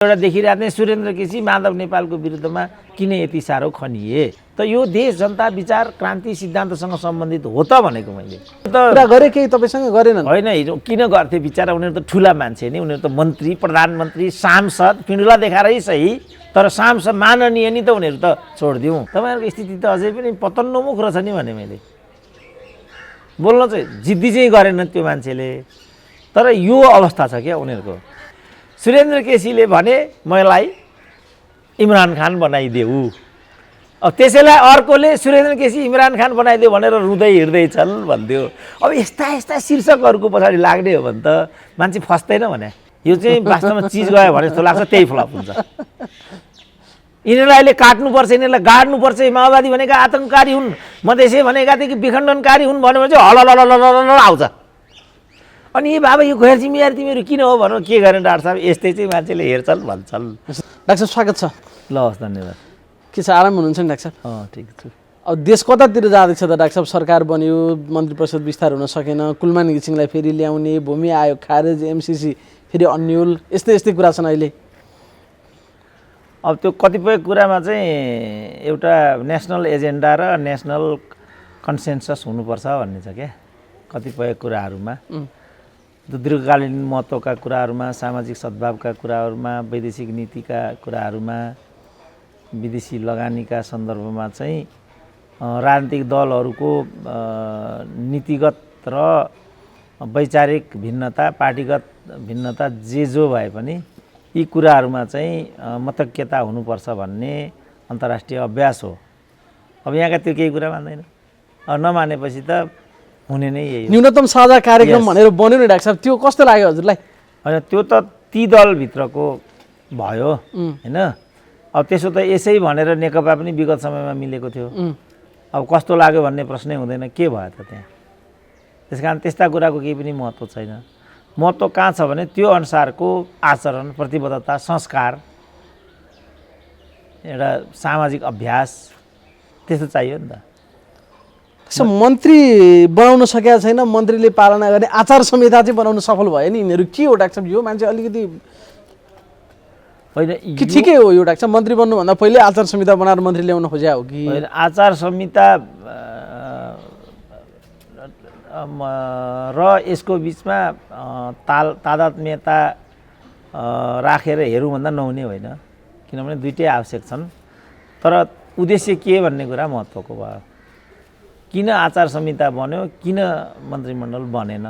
एउटा देखिरहेको थिएँ सुरेन्द्र केसी माधव नेपालको विरुद्धमा किन यति साह्रो खनिए त यो देश जनता विचार क्रान्ति सिद्धान्तसँग सम्बन्धित हो त भनेको मैले कुरा गरे केही तपाईसँग गरेनन् होइन किन गर्थे बिचारा उनीहरू त ठुला मान्छे नि उनीहरू त मन्त्री प्रधानमन्त्री सांसद पिँडुला देखाएरै सही तर सांसद माननीय नि त उनीहरू त छोडिदिउँ तपाईँहरूको स्थिति त अझै पनि पतन्नोमुख रहेछ नि भने मैले बोल्न चाहिँ जिद्दी चाहिँ गरेन त्यो मान्छेले तर यो अवस्था छ क्या उनीहरूको सुरेन्द्र केसीले भने मलाई इमरान खान बनाइदेऊ अब त्यसैलाई अर्कोले सुरेन्द्र केसी इमरान खान बनाइदियो भनेर रुँदै हिँड्दैछन् भन्थ्यो अब यस्ता यस्ता शीर्षकहरूको पछाडि लाग्ने हो भने त मान्छे फस्दैन भने यो चाहिँ वास्तवमा चिज गयो भने जस्तो लाग्छ त्यही फ्लप हुन्छ यिनीहरूलाई अहिले काट्नुपर्छ यिनीहरूलाई गाड्नुपर्छ माओवादी भनेका आतङ्ककारी हुन् मधेसी भनेका थिए कि विखण्डनकारी हुन् भन्यो भने चाहिँ हलल आउँछ अनि ए बाबा यो गैर जिम्मेवारी तिमीहरू किन हो भनौँ के गर्ने डाक्टर साहब यस्तै चाहिँ मान्छेले हेर्छन् भन्छन् डाक्टर स्वागत छ ल हस् धन्यवाद के छ आराम हुनुहुन्छ नि डाक्टर साहब ठिक छु अब देश कतातिर जाँदैछ त डाक्टर साहब सरकार बन्यो मन्त्री परिषद विस्तार हुन सकेन कुलमान घिसिङलाई फेरि ल्याउने भूमि आयोग खारेज एमसिसी फेरि अन्यल यस्तै यस्तै कुरा छन् अहिले अब त्यो कतिपय कुरामा चाहिँ एउटा नेसनल एजेन्डा र नेसनल कन्सेन्सस हुनुपर्छ भन्ने छ क्या कतिपय कुराहरूमा दीर्घकालीन महत्त्वका कुराहरूमा सामाजिक सद्भावका कुराहरूमा वैदेशिक नीतिका कुराहरूमा विदेशी लगानीका सन्दर्भमा चाहिँ राजनीतिक दलहरूको नीतिगत र वैचारिक भिन्नता पार्टीगत भिन्नता जे जो भए पनि यी कुराहरूमा चाहिँ मतैक्यता हुनुपर्छ भन्ने अन्तर्राष्ट्रिय अभ्यास हो अब यहाँका त्यो केही कुरा मान्दैन नमानेपछि त हुने नै यही न्यूनतम साझा कार्यक्रम भनेर बन्यो नि डाक्टर साहब त्यो कस्तो लाग्यो हजुरलाई होइन त्यो त ती दलभित्रको भयो होइन अब त्यसो त यसै भनेर नेकपा पनि विगत समयमा मिलेको थियो अब कस्तो लाग्यो भन्ने प्रश्नै हुँदैन के भयो त त्यहाँ त्यस कारण त्यस्ता कुराको केही पनि महत्त्व छैन महत्त्व कहाँ छ भने त्यो अनुसारको आचरण प्रतिबद्धता संस्कार एउटा सामाजिक अभ्यास त्यस्तो चाहियो नि त मन्त्री बनाउन सकेका छैन मन्त्रीले पालना गर्ने आचार संहिता चाहिँ बनाउन सफल भयो नि यिनीहरू के हो डाक्टर साहब यो मान्छे अलिकति होइन कि ठिकै हो यो डाक्टर साहब मन्त्री बन्नुभन्दा पहिले आचार संहिता बनाएर मन्त्री ल्याउन खोज्या हो कि आचार संहिता र यसको बिचमा तादात्म्यता राखेर हेरौँ भन्दा नहुने होइन किनभने दुइटै आवश्यक छन् तर उद्देश्य के भन्ने कुरा महत्त्वको भयो किन आचार संहिता बन्यो किन मन्त्रीमण्डल बनेन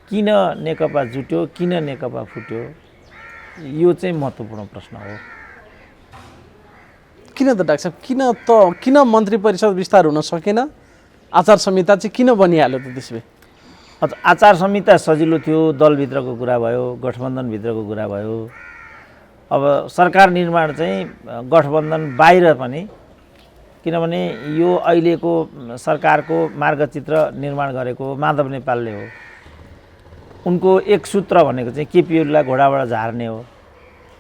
किन नेकपा जुट्यो किन नेकपा फुट्यो यो चाहिँ महत्त्वपूर्ण प्रश्न हो किन त डाक्टर साहब किन मन्त्री परिषद विस्तार हुन सकेन आचार संहिता चाहिँ किन बनिहाल्यो त त्यसो भए आचार संहिता सजिलो थियो दलभित्रको कुरा भयो गठबन्धनभित्रको कुरा भयो अब सरकार निर्माण चाहिँ गठबन्धन बाहिर पनि किनभने यो अहिलेको सरकारको मार्गचित्र निर्माण गरेको माधव नेपालले हो उनको एक सूत्र भनेको चाहिँ केपी ओलीलाई घोडाबाट झार्ने हो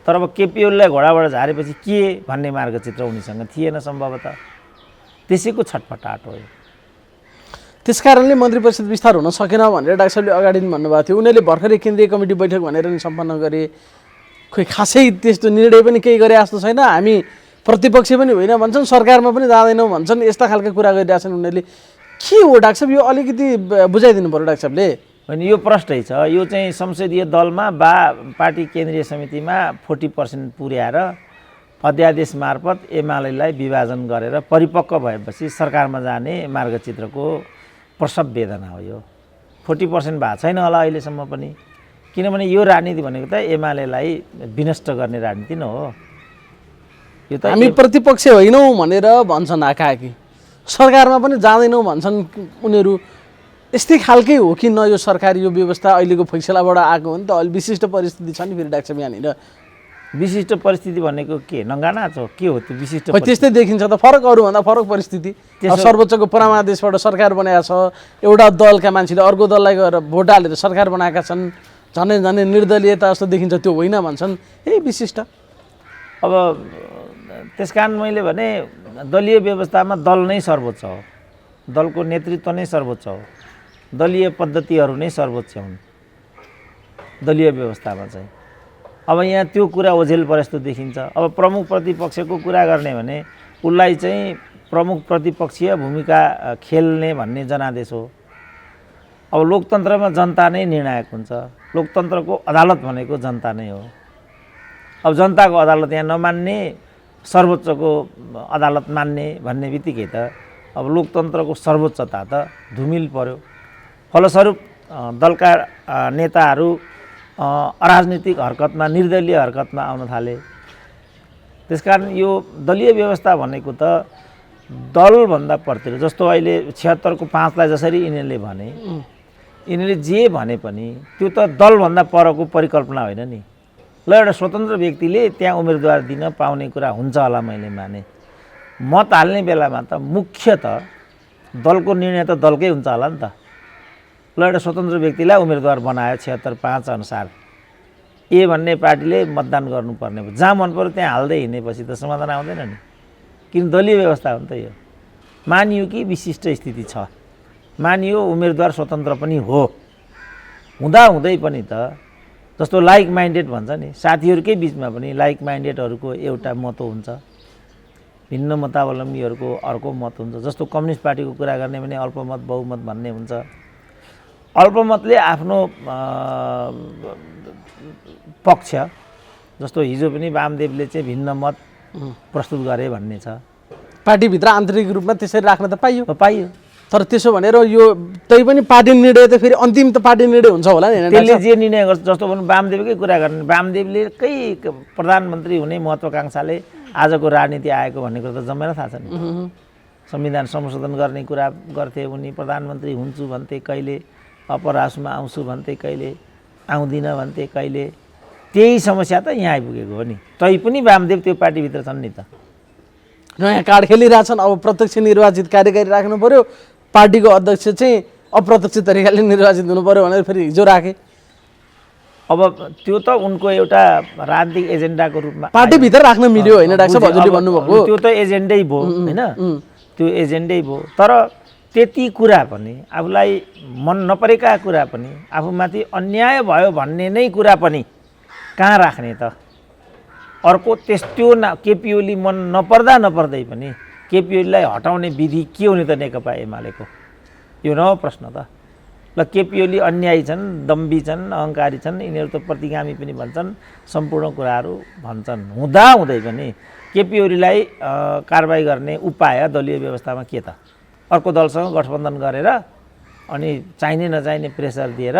तर अब केपी ओलीलाई घोडाबाट झारेपछि के भन्ने मार्गचित्र उनीसँग थिएन सम्भवतः त्यसैको छटपटाट हो त्यसकारणले मन्त्री परिषद विस्तार हुन सकेन भनेर डाक्टर साहबले अगाडि पनि भन्नुभएको थियो उनीहरूले भर्खरै केन्द्रीय कमिटी बैठक भनेर नि सम्पन्न गरे खोइ खासै त्यस्तो निर्णय पनि केही गरे जस्तो छैन हामी प्रतिपक्ष पनि होइन भन्छन् सरकारमा पनि जाँदैनौँ भन्छन् यस्ता खालका कुरा गरिरहेछन् उनीहरूले के हो डाक्टर साहब यो अलिकति बुझाइदिनु पऱ्यो डाक्टर साहबले होइन यो प्रष्टै छ यो चाहिँ संसदीय दलमा पार्टी केन्द्रीय समितिमा 40% पुर्याएर अध्यादेश मार्फत एमालेलाई विभाजन गरेर परिपक्व भएपछि सरकारमा जाने मार्गचित्रको प्रसव वेदना हो यो 40% भएको छैन होला अहिलेसम्म पनि किनभने यो राजनीति भनेको त एमालेलाई विनष्ट गर्ने राजनीति न हो यो त हामी प्रतिपक्ष होइनौँ भनेर भन्छन् आकाकी सरकारमा पनि जाँदैनौँ भन्छन् उनीहरू यस्तै खालकै हो कि न यो सरकारी यो व्यवस्था अहिलेको फैसलाबाट आएको हो नि त अहिले विशिष्ट परिस्थिति छ नि फेरि डाक्टर साहब यहाँनिर विशिष्ट परिस्थिति भनेको के नङ्गानाच हो के हो त्यो विशिष्ट त्यस्तै देखिन्छ त फरक अरूभन्दा फरक परिस्थिति सर्वोच्चको परमादेशबाट सरकार बनाएको छ एउटा दलका मान्छेले अर्को दललाई गएर भोट हालेर सरकार बनाएका छन् झनै झनै निर्दलीयता जस्तो देखिन्छ त्यो होइन भन्छन् विशिष्ट अब त्यसकारण मैले भने दलीय व्यवस्थामा दल नै सर्वोच्च हो दलको नेतृत्व नै सर्वोच्च हो दलीय पद्धतिहरू नै सर्वोच्च हुन् दलीय व्यवस्थामा चाहिँ अब यहाँ त्यो कुरा ओझेल परे जस्तो देखिन्छ। अब प्रमुख प्रतिपक्षको कुरा गर्ने भने उसलाई चाहिँ प्रमुख प्रतिपक्षीय भूमिका खेल्ने भन्ने जनादेश हो। अब लोकतन्त्रमा जनता नै निर्णायक हुन्छ। लोकतन्त्रको अदालत भनेको जनता नै हो। अब जनताको अदालत यहाँ नमान्ने, सर्वोच्चको अदालत मान्ने भन्ने बित्तिकै त अब लोकतन्त्रको सर्वोच्चता त धुमिल पर्यो। फलस्वरूप दलका नेताहरू अराजनीतिक हरकतमा, निर्दलीय हरकतमा आउन थाले। त्यसकारण यो दलीय व्यवस्था भनेको त दलभन्दा पर्तिर, जस्तो अहिले 76 को 5 लाई जसरी यिनीहरूले भने, यिनीहरूले जे भने पनि त्यो त दलभन्दा परको परिकल्पना होइन नि। ल एउटा स्वतन्त्र व्यक्तिले त्यहाँ उम्मेदवार दिन पाउने कुरा हुन्छ होला, मैले माने। मत हाल्ने बेलामा त मुख्य त दलको निर्णय त दलकै हुन्छ होला नि त। ल एउटा स्वतन्त्र व्यक्तिलाई उम्मेदवार बनायो 76/5 अनुसार, ए भन्ने पार्टीले मतदान गर्नुपर्ने भयो। जहाँ मन पऱ्यो त्यहाँ हाल्दै हिँडेपछि त समाधान आउँदैन नि। किन दलीय व्यवस्था हो नि त यो। मानियो कि विशिष्ट स्थिति छ, मानियो उम्मेदवार स्वतन्त्र पनि हो, हुँदाहुँदै पनि त जस्तो लाइक माइन्डेड भन्छ नि, साथीहरूकै बिचमा पनि लाइक माइन्डेडहरूको एउटा मत हुन्छ, भिन्न मतावलम्बीहरूको अर्को मत हुन्छ। जस्तो कम्युनिस्ट पार्टीको कुरा गर्ने भने अल्पमत बहुमत भन्ने हुन्छ। अल्पमतले आफ्नो पक्ष, जस्तो हिजो पनि वामदेवले चाहिँ भिन्न मत प्रस्तुत गरे भन्ने छ। पार्टीभित्र आन्तरिक रूपमा त्यसरी राख्न त पाइयो। तर त्यसो भनेर यो त्यही पनि पार्टी निर्णय त फेरि अन्तिम त पार्टी निर्णय हुन्छ होला नि। त्यसले जे निर्णय गर्छ, जस्तो भनौँ वामदेवकै कुरा गर्ने, वामदेवले प्रधानमन्त्री हुने महत्त्वाकांक्षाले आजको राजनीति आएको भन्ने कुरा त जम्मै थाहा छ नि। संविधान संशोधन गर्ने कुरा गर्थे उनी, प्रधानमन्त्री हुन्छु भन्थे कहिले, अपरासमा आउँछु भन्थे कहिले, आउँदिन भन्थे कहिले। त्यही समस्या त यहाँ आइपुगेको हो नि। तै पनि वामदेव त्यो पार्टीभित्र छन् नि त। नयाँ कार्ड खेलिरहेछन्। अब प्रत्यक्ष निर्वाचित कार्यकारी राख्नु पर्यो, पार्टीको अध्यक्ष चाहिँ अप्रत्यक्ष तरिकाले निर्वाचित हुनु पर्यो भनेर फेरि हिजो राखे। अब त्यो त उनको एउटा राजनीतिक एजेन्डाको रूपमा पार्टीभित्र राख्न मिल्यो होइन डाक्टर साहब, हजुरले भन्नुभएको त्यो त एजेन्डै भयो होइन, त्यो एजेन्डै भयो। तर त्यति कुरा पनि, आफूलाई मन नपरेका कुरा पनि, आफूमाथि अन्याय भयो भन्ने नै कुरा पनि कहाँ राख्ने त। अर्को त्यो केपी ओली मन नपर्दै पनि केपी ओलीलाई हटाउने विधि के हुने त नेकपा एमालेको? यो नहो प्रश्न त। ल केपी ओली अन्यायी छन्, दम्बी छन्, अहङ्कारी छन्, यिनीहरू त प्रतिगामी पनि भन्छन्, सम्पूर्ण कुराहरू भन्छन्। हुँदाहुँदै पनि केपी ओलीलाई कारबाही गर्ने उपाय दलीय व्यवस्थामा के त? अर्को दलसँग गठबन्धन गरेर अनि चाहिने नचाहिने प्रेसर दिएर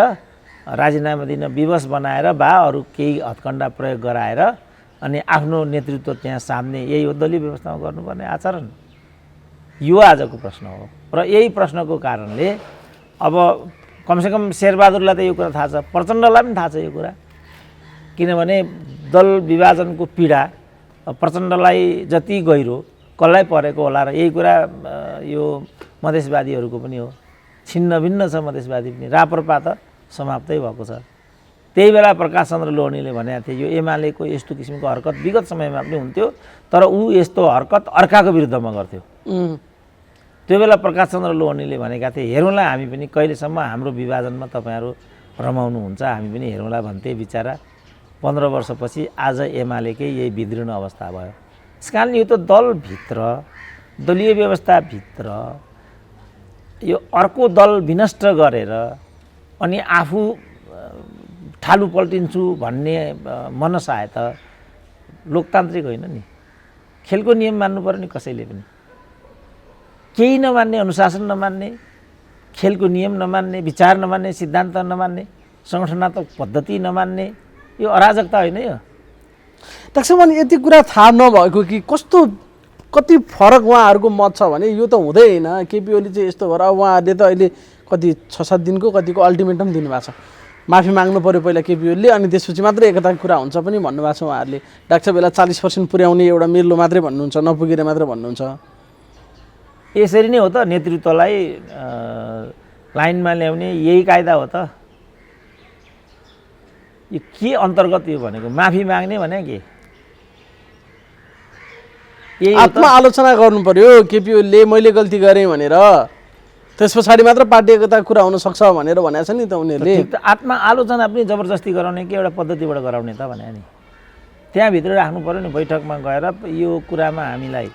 राजीनामा दिन विवश बनाएर वा अरू केही हत्कण्डा प्रयोग गराएर अनि आफ्नो नेतृत्व त्यहाँ साध्ने, यही हो दलीय व्यवस्थामा गर्नुपर्ने आचरण। यो आजको प्रश्न हो। र यही प्रश्नको कारणले अब कमसेकम शेरबहादुरलाई त यो कुरा थाहा छ, प्रचण्डलाई पनि थाहा छ यो कुरा। किनभने दल विभाजनको पीडा प्रचण्डलाई जति गहिरो कसलाई परेको होला, र यही कुरा यो मधेसवादीहरूको पनि हो। छिन्न भिन्न छ मधेसवादी पनि। राप्रपा त समाप्तै भएको छ। त्यही बेला प्रकाश चन्द्र लोहनीले भनेको थिए यो एमालेको यस्तो किसिमको हरकत विगत समयमा पनि हुन्थ्यो, तर ऊ यस्तो हरकत अर्काको विरुद्धमा गर्थ्यो। त्यो बेला प्रकाश चन्द्र लोहनीले भनेका थिए हेरौँला हामी पनि कहिलेसम्म हाम्रो विभाजनमा तपाईँहरू रमाउनुहुन्छ, हामी पनि हेरौँला भन्थे। बिचरा 15 वर्षपछि आज एमालेकै यही विदृढ अवस्था भयो। त्यसकारण यो त दलभित्र, दलीय व्यवस्थाभित्र यो अर्को दल विनष्ट गरेर अनि आफू ठालु पल्टिन्छु भन्ने मनसाय त लोकतान्त्रिक होइन नि। खेलको नियम मान्नु पर्यो नि कसैले पनि। केही नमान्ने, अनुशासन नमान्ने, खेलको नियम नमान्ने, विचार नमान्ने, सिद्धान्त नमान्ने, सङ्गठनात्मक पद्धति नमान्ने, यो अराजकता होइन यो। डाक्टर साहब यति कुरा थाहा नभएको कि कति फरक उहाँहरूको मत छ भने यो त हुँदैन। केपी ओली चाहिँ यस्तो भएर उहाँहरूले त अहिले कति 6-7 दिनको कतिको अल्टिमेटम दिनुभएको छ, माफी माग्नु पर्यो पहिला केपी ओलीले, अनि त्यसपछि मात्रै एकताको कुरा हुन्छ पनि भन्नुभएको छ उहाँहरूले। डाक्टर साहब यसलाई 40% पुर्याउने एउटा मिर्लो मात्रै भन्नुहुन्छ, नपुगेर मात्रै भन्नुहुन्छ। यसरी नै हो त नेतृत्वलाई लाइनमा ल्याउने, यही कायदा हो त। यो के अन्तर्गत यो भनेको माफी माग्ने भने के? यही आत्मआलोचना गर्नु पर्यो केपी ओलीले, मैले गल्ती गरेँ भनेर। त्यस पछाडि मात्र पार्टी एकता कुरा हुन सक्छ भनेर भनेको छ नि त उनीहरूले। ठिक त आत्मआलोचना पनि जबरजस्ती गराउने कि एउटा पद्धतिबाट गराउने त भने नि त्यहाँभित्र राख्नु पऱ्यो नि बैठकमा गएर यो कुरामा हामीलाई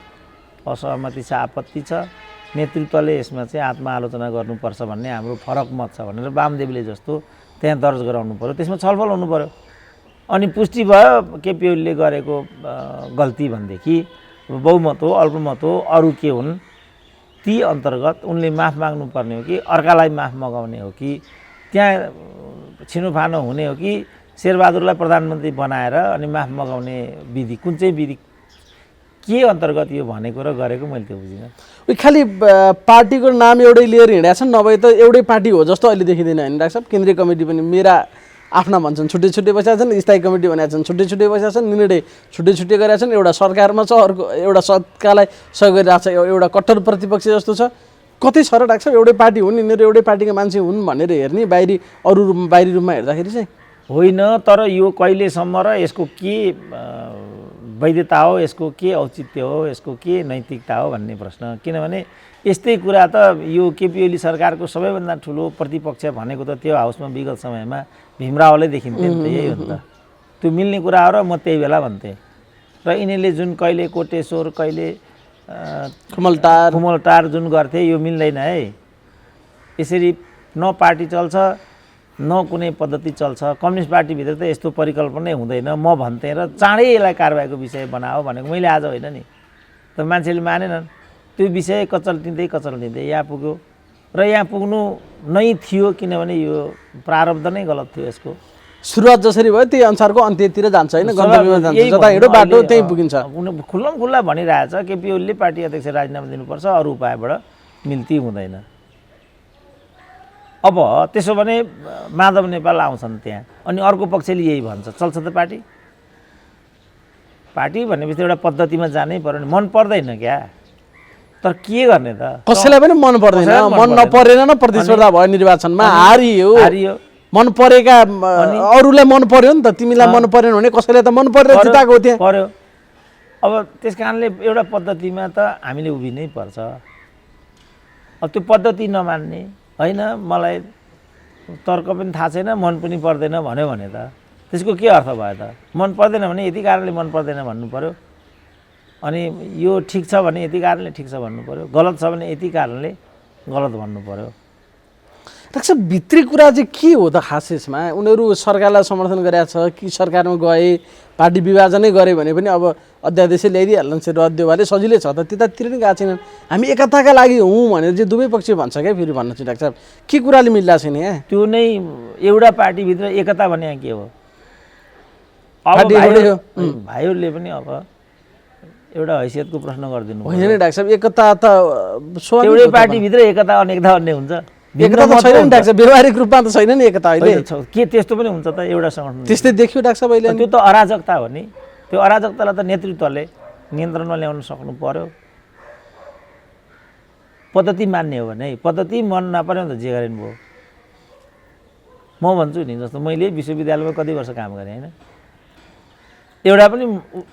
असहमति छ आपत्ति छ नेतृत्वले यसमा चाहिँ आत्मआलोचना गर्नुपर्छ भन्ने हाम्रो फरक मत छ भनेर वामदेवले जस्तो त्यहाँ दर्ज गराउनु पऱ्यो त्यसमा छलफल हुनु पऱ्यो अनि पुष्टि भयो केपी ओलीले गरेको गल्ती भनेदेखि बहुमत हो अल्पमत हो अरू के हुन् ती अन्तर्गत उनले माफ माग्नुपर्ने हो कि अर्कालाई माफ मगाउने हो कि त्यहाँ छिनोफानो हुने हो कि शेरबहादुरलाई प्रधानमन्त्री बनाएर अनि माफ मगाउने विधि कुन चाहिँ विधि के अन्तर्गत यो भनेको र गरेको मैले त्यो बुझिनँ। खालि पार्टीको नाम एउटै लिएर हिँडेका छन् नभए त एउटै पार्टी हो जस्तो अहिले देखिँदैन होइन डाक्टर साहब। केन्द्रीय कमिटी पनि मेरा आफ्ना भन्छन् छुट्टै छुट्टै बसेका छन् स्थायी कमिटी भनेका छन् छुट्टै छुट्टै बसेका छन् निर्णय छुट्टै छुट्टै गरेका छन् एउटा सरकारमा छ अर्को एउटा सरकारलाई सहयोग गरिरहेको छ एउटा कट्टर प्रतिपक्ष जस्तो छ कतै छ र डाक्टर साहब एउटै पार्टी हुन् यिनीहरू एउटै पार्टीका मान्छे हुन् भनेर हेर्ने बाहिरी रूपमा हेर्दाखेरि चाहिँ होइन तर यो कहिलेसम्म र यसको के वैधता हो यसको के औचित्य हो यसको के नैतिकता हो भन्ने प्रश्न किनभने यस्तै कुरा त यो केपी ओली सरकारको सबैभन्दा ठुलो प्रतिपक्ष भनेको त त्यो हाउसमा विगत समयमा भीमरावले देखिन्थ्यो नि त यही हो नि त त्यो मिल्ने कुरा हो र म त्यही बेला भन्थेँ र यिनीहरूले जुन कहिले कोटेश्वर कहिले खुमलटार जुन गर्थे यो मिल्दैन है यसरी न पार्टी चल्छ न कुनै पद्धति चल्छ कम्युनिस्ट पार्टीभित्र त यस्तो परिकल्पनै हुँदैन म भन्थेँ र चाँडै यसलाई कारबाहीको विषय बनाओ भनेको मैले आज होइन नि त मान्छेले मानेनन् त्यो विषय कचल्टिँदै यहाँ पुग्यो र यहाँ पुग्नु नै थियो किनभने यो प्रारब्ध नै गलत थियो यसको सुरुवात जसरी भयो त्यही अनुसारको अन्त्यतिर जान्छ होइन गन्तव्यमा जान्छ जता हिँडो बाटो त्यही पुगिन्छ खुल्ला भनिरहेछ केपी ओलीले पार्टी अध्यक्ष राजीनामा दिनुपर्छ अरू उपायबाट मिल्ती हुँदैन। अब त्यसो भने माधव नेपाल आउँछन् त्यहाँ अनि अर्को पक्षले यही भन्छ चल्छ त पार्टी भनेपछि एउटा पद्धतिमा जानै पर्यो नि मन पर्दैन क्या तर के गर्ने त कसैलाई पनि मन पर्दैन मन नपरेन न प्रतिस्पर्धा भयो निर्वाचनमा हारियो मन परेका अरूलाई मन पर्यो नि त तिमीलाई मन परेन भने कसैलाई त मन परेर जिताएको थियो पर्यो। अब त्यस कारणले एउटा पद्धतिमा त हामीले उभिनै पर्छ। अब त्यो पद्धति नमान्ने होइन मलाई तर्क पनि थाहा छैन मन पनि पर्दैन भन्यो भने त त्यसको के अर्थ भयो त मन पर्दैन भने यति कारणले मन पर्दैन भन्नु पर्यो अनि यो ठिक छ भने यति कारणले ठिक छ भन्नु पर्यो गलत छ भने यति कारणले गलत भन्नु पर्यो। डाक्टर भित्री कुरा चाहिँ के हो त खास यसमा उनीहरू सरकारलाई समर्थन गरेका छ कि सरकारमा गए पार्टी विभाजनै गरे भने पनि अब अध्यादेशै ल्याइदिइहाल्छन् शेरबहादुर देउवाले सजिलै छ त त्यतातिर नै गएको छैनन् हामी एकताका लागि हौँ भनेर चाहिँ दुवै पक्ष भन्छ क्या फेरि भन्न चाहिँ डाक्टर साहब के कुराले मिल्ला छैन यहाँ त्यो नै एउटा पार्टीभित्र एकता भने के हो अब भाइहरूले पनि अब एउटा हैसियतको प्रश्न गरिदिनु होइन डाक्टर साहब एकता त एउटै पार्टीभित्र एकता अनेकता भन्ने हुन्छ एकता त छैन नि डाक्टर साहब व्यवहारिक रूपमा त छैन नि एकता अहिले के त्यस्तो पनि हुन्छ त एउटा सङ्गठन त्यस्तै देखियो डाक्टर साहब अहिले त्यो त अराजकता हो नि त्यो अराजकतालाई त नेतृत्वले नियन्त्रणमा ल्याउन सक्नु पर्यो पद्धति मान्ने हो भने पद्धति मन नपर्यो भने त जे गरेन भयो म भन्छु नि जस्तो मैले विश्वविद्यालयमा कति वर्ष काम गरेँ होइन एउटा पनि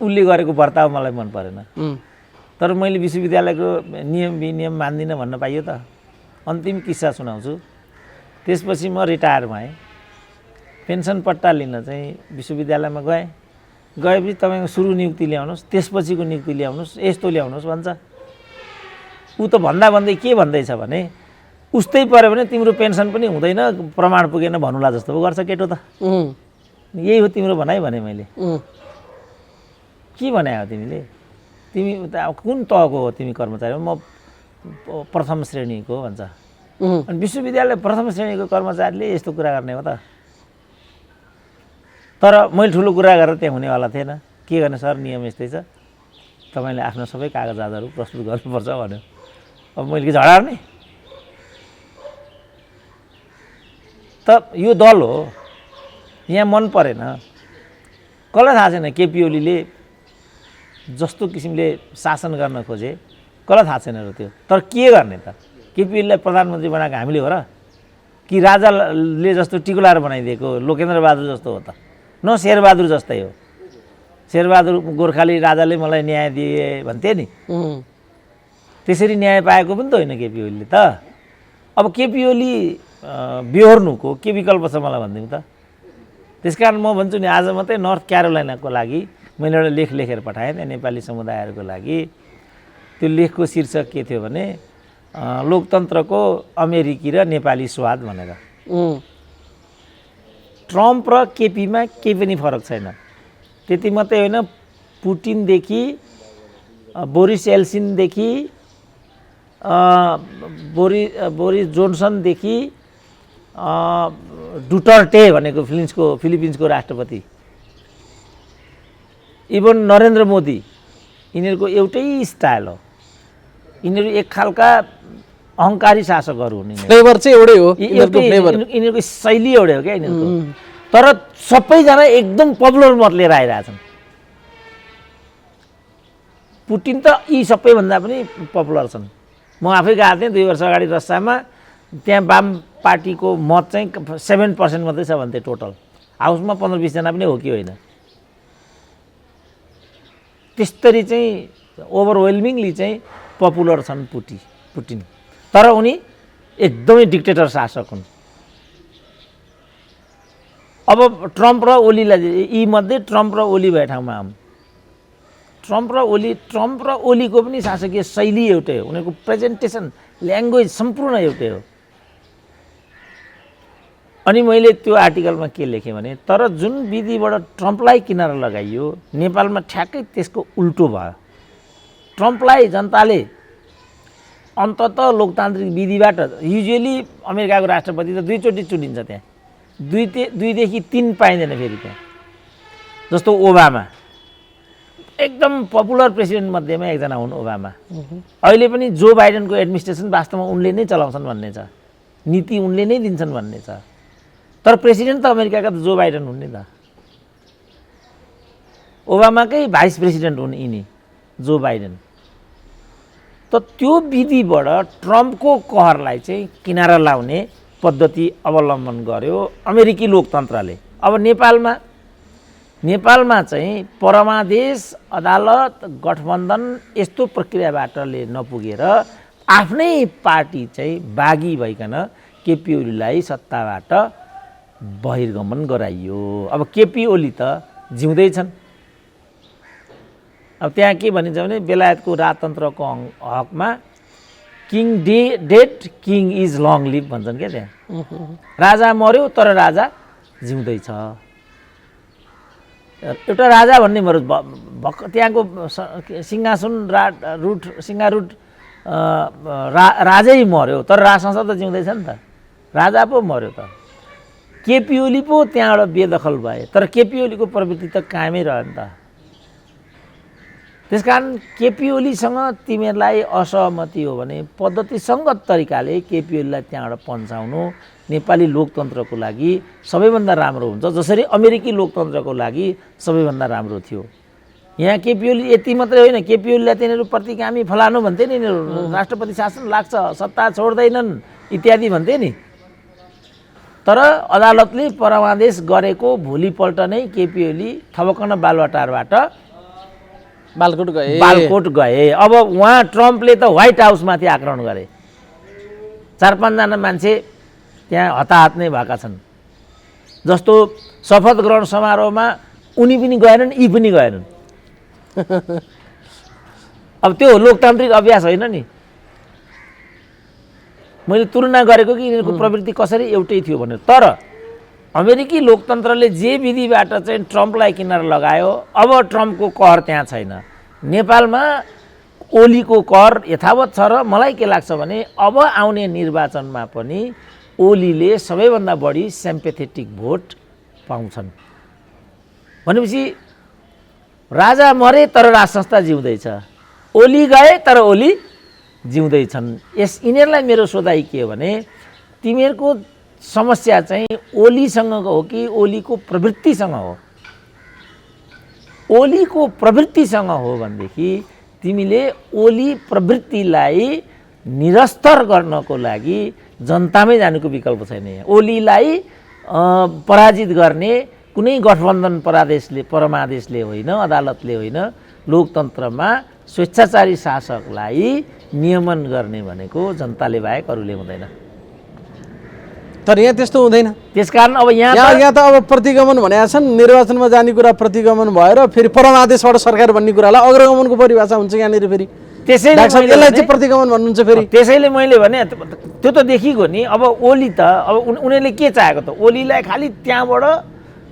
उसले गरेको बर्ताव मलाई मन परेन तर मैले विश्वविद्यालयको नियम विनियम मान्दिनँ भन्न पाइयो त। अन्तिम किस्सा सुनाउँछु त्यसपछि म रिटायर भएँ पेन्सन पट्टा लिन चाहिँ विश्वविद्यालयमा गएपछि तपाईँको सुरु नियुक्ति ल्याउनुहोस् त्यसपछिको नियुक्ति ल्याउनुहोस् यस्तो ल्याउनुहोस् भन्छ ऊ त भन्दै के भन्दैछ भने उस्तै पऱ्यो भने तिम्रो पेन्सन पनि हुँदैन प्रमाण पुगेन भन्नुला जस्तो पो गर्छ केटो त यही हो तिम्रो भनाइ भने मैले के बनायो तिमीले तिमी कुन तहको हो तिमी कर्मचारी म प्रथम श्रेणीको भन्छ अनि विश्वविद्यालय प्रथम श्रेणीको कर्मचारीले यस्तो कुरा गर्ने हो त तर मैले ठुलो कुरा गरेर त्यहाँ हुनेवाला थिएन के गर्ने सर नियम यस्तै छ तपाईँले आफ्नो सबै कागजातहरू प्रस्तुत गर्नुपर्छ भन्यो अब मैले के झडार्ने त यो दल हो यहाँ मन परेन कसलाई थाहा छैन केपी ओलीले जस्तो किसिमले शासन गर्न खोजे कसलाई थाहा छैन र त्यो तर के गर्ने त केपी ओलीलाई प्रधानमन्त्री बनाएको हामीले हो र कि राजाले जस्तो टिकुलार बनाइदिएको लोकेन्द्र बहादुर जस्तो हो त न शेरबहादुर जस्तै हो शेरबहादुर गोर्खाली राजाले मलाई न्याय दिए भन्थे नि त्यसरी न्याय पाएको पनि त होइन केपी ओलीले त अब केपी ओली बिहोर्नुको के विकल्प छ मलाई भनिदिउँ त। त्यसकारण म भन्छु नि, आज मात्रै नर्थ क्यारोलाइनाको लागि मैले एउटा लेख लेखेर पठाएँ त्यहाँ नेपाली समुदायहरूको लागि। त्यो लेखको शीर्षक के थियो भने लोकतन्त्रको अमेरिकी र नेपाली स्वाद भनेर। ट्रम्प र केपीमा केही पनि फरक छैन। त्यति मात्रै होइन, पुटिनदेखि बोरिस एल्सिनदेखि बोरिस जोन्सनदेखि डुटर्टे भनेको फिलिपिन्सको राष्ट्रपति, इभन नरेन्द्र मोदी, यिनीहरूको एउटै स्टाइल हो। यिनीहरू एक खालका अहङ्कारी शासकहरू हुन्। फ्लेभर चाहिँ एउटै हो, यिनीहरूको शैली एउटै हो क्या यिनीहरूको। तर सबैजना एकदम पपुलर मत लिएर आइरहेछन्। पुटिन त यी सबैभन्दा पनि पपुलर छन्। म आफै गएको थिएँ 2 वर्ष अगाडि रसियामा, त्यहाँ वाम पार्टीको मत चाहिँ 7% मात्रै छ भन्थे टोटल। हाउसमा 15-20 जना पनि हो कि होइन। त्यसरी चाहिँ ओभरवेल्मिङली चाहिँ पपुलर छन् पुटिन। तर उनी एकदमै डिक्टेटर शासक हुन्। अब ट्रम्प र ओलीलाई, यी मध्ये ट्रम्प र ओली भए ठाउँमा आऊँ। ट्रम्प र ओलीको पनि शासकीय शैली एउटै हो। उनीहरूको प्रेजेन्टेसन, ल्याङ्ग्वेज सम्पूर्ण एउटै हो। अनि मैले त्यो आर्टिकलमा के लेखेँ भने, तर जुन विधिबाट ट्रम्पलाई किनारा लगाइयो, नेपालमा ठ्याक्कै त्यसको उल्टो भयो। ट्रम्पलाई जनताले अन्ततः लोकतान्त्रिक विधिबाट, युजुअली अमेरिकाको राष्ट्रपति त 2 चोटि चुनिन्छ, त्यहाँ 2देखि 3 पाइँदैन फेरि त्यहाँ। जस्तो ओबामा एकदम पपुलर प्रेसिडेन्ट मध्येमा एकजना हुन् ओबामा। अहिले पनि जो बाइडेनको एडमिनिस्ट्रेसन वास्तवमा उनले नै चलाउँछन् भन्ने छ, नीति उनले नै दिन्छन् भन्ने छ। तर प्रेसिडेन्ट त अमेरिकाका त जो बाइडेन हुन् नि त। ओबामाकै भाइस प्रेसिडेन्ट हुन् यिनी, जो बाइडेन। त त्यो विधिबाट ट्रम्पको कहरलाई चाहिँ किनारा लाउने पद्धति अवलम्बन गर्यो अमेरिकी लोकतन्त्रले। अब नेपालमा चाहिँ परमादेश, अदालत, गठबन्धन यस्तो प्रक्रियाबाटले नपुगेर आफ्नै पार्टी चाहिँ बागी भइकन केपी ओलीलाई सत्ताबाट बहिर्गमन गराइयो। अब केपी ओली त जिउँदैछन्। अब त्यहाँ के भनिन्छ भने, बेलायतको राजतन्त्रको हकमा king dead king is long live भन्छन् क्या त्यहाँ। राजा मर्यो तर राजा जिउँदैछ। एउटा राजा भन्ने मर्यो, त्यहाँको सिङ्गारूट राजै मर्यो तर राजसंस्था त जिउँदैछ नि त। राजा पो मर्यो त। केपी ओली पो त्यहाँबाट बेदखल भए, तर केपी ओलीको प्रवृत्ति त कायमै रह्यो नि त। त्यसकारण केपी ओलीसँग तिमीहरूलाई असहमति हो भने पद्धतिसङ्गत तरिकाले केपी ओलीलाई त्यहाँबाट पन्छाउनु नेपाली लोकतन्त्रको लागि सबैभन्दा राम्रो हुन्छ, जसरी अमेरिकी लोकतन्त्रको लागि सबैभन्दा राम्रो थियो। यहाँ केपी ओली यति मात्रै होइन, केपी ओलीलाई तिनीहरू प्रतिगामी फलानु भन्थे नि, यिनीहरू राष्ट्रपति शासन लाग्छ, सत्ता छोड्दैनन् इत्यादि भन्थे नि। तर अदालतले परमादेश गरेको भोलिपल्ट नै केपी ओली थपक्कन बालुवाटारबाट बालकोट गए। अब उहाँ ट्रम्पले त व्हाइट हाउसमाथि आक्रमण गरे। 4-5 जना मान्छे त्यहाँ हताहत नै भएका छन्। जस्तो शपथ ग्रहण समारोहमा उनी पनि गएनन्, यी पनि गएनन्। अब त्यो लोकतान्त्रिक अभ्यास होइन नि। मैले तुलना गरेको कि यिनीहरूको प्रवृत्ति कसरी एउटै थियो भनेर। तर अमेरिकी लोकतन्त्रले जे विधिबाट चाहिँ ट्रम्पलाई किनारा लगायो, अब ट्रम्पको कहर त्यहाँ छैन। नेपालमा ओलीको कहर यथावत छ। र मलाई के लाग्छ भने अब आउने निर्वाचनमा पनि ओलीले सबैभन्दा बढी सिम्पेथेटिक भोट पाउँछन्। भनेपछि राजा मरे तर राजसंस्था जिउँदैछ, ओली गए तर ओली जिउँदैछन्। यिनीहरूलाई मेरो सोधाइ के हो भने, तिमीहरूको समस्या चाहिँ ओलीसँगको हो कि ओलीको प्रवृत्तिसँग हो? ओलीको प्रवृत्तिसँग हो भनेदेखि तिमीले ओली प्रवृत्तिलाई निरस्तर गर्नको लागि जनतामै जानुको विकल्प छैन। ओलीलाई पराजित गर्ने कुनै गठबन्धन परमादेशले होइन, अदालतले होइन, लोकतन्त्रमा स्वेच्छाचारी शासकलाई नियमन गर्ने भनेको जनताले बाहेक अरूले हुँदैन। तर यहाँ त्यस्तो हुँदैन। त्यसकारण अब यहाँ यहाँ त अब प्रतिगमन भनेका छन्, निर्वाचनमा जाने कुरा प्रतिगमन भएर फेरि परमादेशबाट सरकार भन्ने कुरालाई अग्रगमनको परिभाषा हुन्छ यहाँनिर फेरि। त्यसैले यसलाई चाहिँ प्रतिगमन भन्नुहुन्छ फेरि। त्यसैले मैले भने त्यो त देखिगयो नि। अब ओली त अब उनीहरूले के चाहेको त, ओलीलाई खालि त्यहाँबाट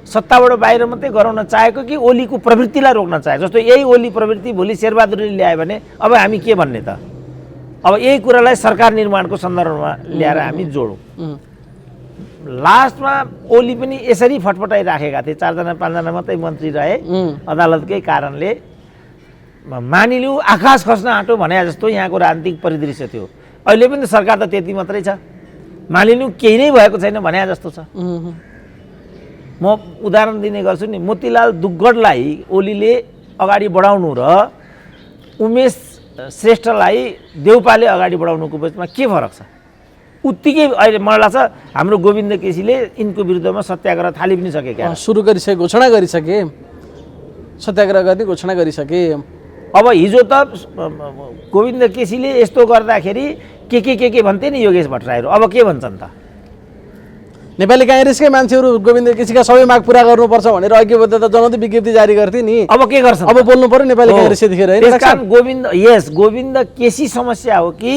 सत्ताबाट बाहिर मात्रै गराउन चाहेको कि ओलीको प्रवृत्तिलाई रोक्न चाहेको? जस्तो यही ओली प्रवृत्ति भोलि शेरबहादुरले ल्यायो भने अब हामी के भन्ने त? अब यही कुरालाई सरकार निर्माणको सन्दर्भमा ल्याएर हामी जोडौँ। लास्टमा ओली पनि यसरी फटफटाइराखेका थिए, 4जना 5जना मात्रै मन्त्री रहे अदालतकै कारणले। मानिलिउँ आकाश खस्न आँटो भने जस्तो यहाँको राजनीतिक परिदृश्य थियो। अहिले पनि त सरकार त त्यति मात्रै छ, मानिलिउँ केही नै भएको छैन भने जस्तो छ। म उदाहरण दिने गर्छु नि, मोतीलाल दुग्गडलाई ओलीले अगाडि बढाउनु र उमेश श्रेष्ठलाई देउपाले अगाडि बढाउनुको बिचमा के फरक छ? उत्तिकै अहिले मलाई लाग्छ हाम्रो गोविन्द केसीले यिनको विरुद्धमा सत्याग्रह थालि पनि सके, क्या सुरु गरिसके, घोषणा गरिसके, सत्याग्रह गर्ने घोषणा गरिसके। अब हिजो त गोविन्द केसीले यस्तो गर्दाखेरि के भन्थे नि योगेश भट्टराईहरू, अब के भन्छन् त? नेपाली काङ्ग्रेसकै मान्छेहरू गोविन्द केसीका सबै माग पुरा गर्नुपर्छ भनेर अघि बढ्दा त जनाउँदै विज्ञप्ति जारी गर्थे नि। अब के गर्छन्? अब बोल्नु पर्यो नेपाली काङ्ग्रेस यतिखेर। त्यसकारण गोविन्द केसी समस्या हो कि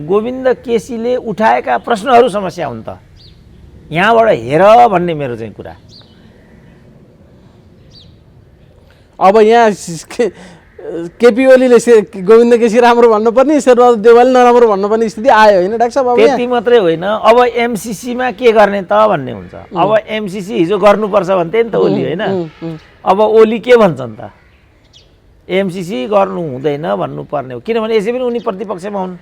गोविन्द केसीले उठाएका प्रश्नहरू समस्या हुन् त? यहाँबाट हेर भन्ने मेरो चाहिँ कुरा। अब यहाँ केपी ओलीले गोविन्द केसी राम्रो भन्नुपर्ने, शेरबहादुर देउवाले नराम्रो भन्नुपर्ने स्थिति आयो होइन डाक्टर साहब? त्यति मात्रै होइन, अब एमसिसीमा के गर्ने त भन्ने हुन्छ। अब एमसिसी हिजो गर्नुपर्छ भन्थे नि त ओली, होइन? अब ओली के भन्छन् त? एमसिसी गर्नु हुँदैन भन्नुपर्ने हो, किनभने यसै पनि उनी प्रतिपक्षमा हुन्।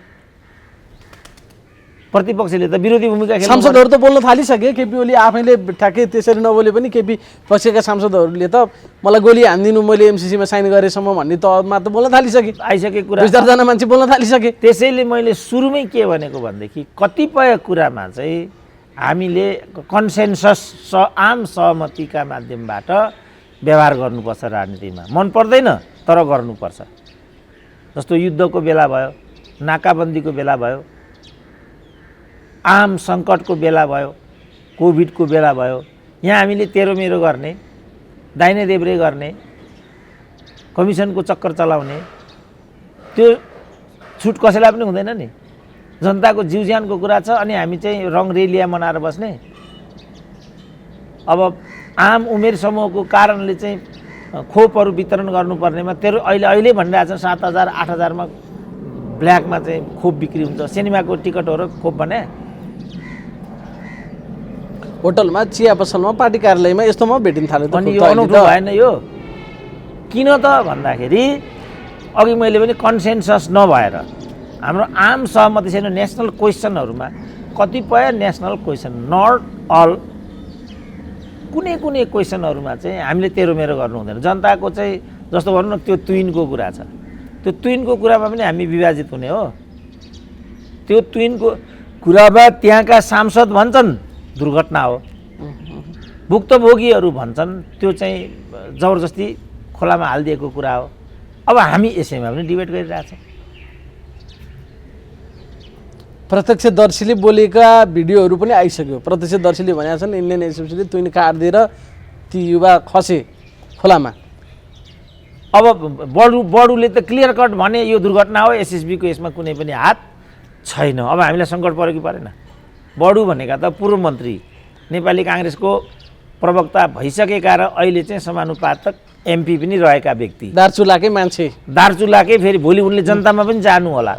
प्रतिपक्षले त विरोधी भूमिका खेल्नु। सांसदहरू त बोल्न थालिसके, केपी ओली आफैले ठ्याक्कै त्यसरी नबोले पनि केपी पक्षका सांसदहरूले त मलाई गोली हानिदिनु मैले एमसिसीमा साइन गरेसम्म भन्ने तहमा त बोल्न थालिसके, आइसके कुरा। 2-4जना मान्छे बोल्न थालिसके। त्यसैले मैले सुरुमै के भनेको भनेदेखि कतिपय कुरामा चाहिँ हामीले कन्सेन्सस आम सहमतिका माध्यमबाट व्यवहार गर्नुपर्छ। राजनीतिमा मन पर्दैन तर गर्नुपर्छ। जस्तो युद्धको बेला भयो, नाकाबन्दीको बेला भयो, आम सङ्कटको बेला भयो, कोभिडको बेला भयो, यहाँ हामीले तेरो मेरो गर्ने, दाहिने देब्रे गर्ने, कमिसनको चक्कर चलाउने, त्यो छुट कसैलाई पनि हुँदैन नि। जनताको जीव ज्यानको कुरा छ अनि हामी चाहिँ रङ रेलिया मनाएर बस्ने। अब आम उमेर समूहको कारणले चाहिँ खोपहरू वितरण गर्नुपर्नेमा तेरो अहिले भनिरहेको छ 7,000 8,000मा ब्ल्याकमा चाहिँ खोप बिक्री हुन्छ। सिनेमाको टिकटहरू खोप भने होटलमा, चिया पसलमा, पार्टी कार्यालयमा यस्तोमा भेटिन थाल्यो। अनि यो अनौठो भएन यो? किन त भन्दाखेरि अघि मैले पनि कन्सेन्सस नभएर हाम्रो आम सहमति छैन नेसनल क्वेसनहरूमा। कतिपय नेसनल क्वेसन, नट अल, कुनै क्वेसनहरूमा चाहिँ हामीले तेरो मेरो गर्नु हुँदैन। जनताको चाहिँ जस्तो भनौँ न त्यो ट्विनको कुरा छ, त्यो ट्विनको कुरामा पनि हामी विभाजित हुने हो। त्यो ट्विनको कुरामा त्यहाँका सांसद भन्छन् दुर्घटना हो, भुक्तभोगीहरू भन्छन् त्यो चाहिँ जबरजस्ती खोलामा हालिदिएको कुरा हो। अब हामी यसैमा पनि डिबेट गरिरहेछौँ। प्रत्यक्षदर्शीले बोलेका भिडियोहरू पनि आइसक्यो। प्रत्यक्षदर्शीले भनेका छन् इन्डियन एसएसबीले तुइन काट्दिएर ती युवा खसे खोलामा। अब बडुले त क्लियर कट भने यो दुर्घटना हो, एसएसबीको यसमा कुनै पनि हात छैन। अब हामीलाई सङ्कट पऱ्यो कि परेन? बडु भनेका त पूर्व मन्त्री, नेपाली काङ्ग्रेसको प्रवक्ता भइसकेका र अहिले चाहिँ समानुपातक एमपी पनि रहेका व्यक्ति, दार्चुलाकै मान्छे, दार्चुलाकै। फेरि भोलि उनले जनतामा पनि जानु होला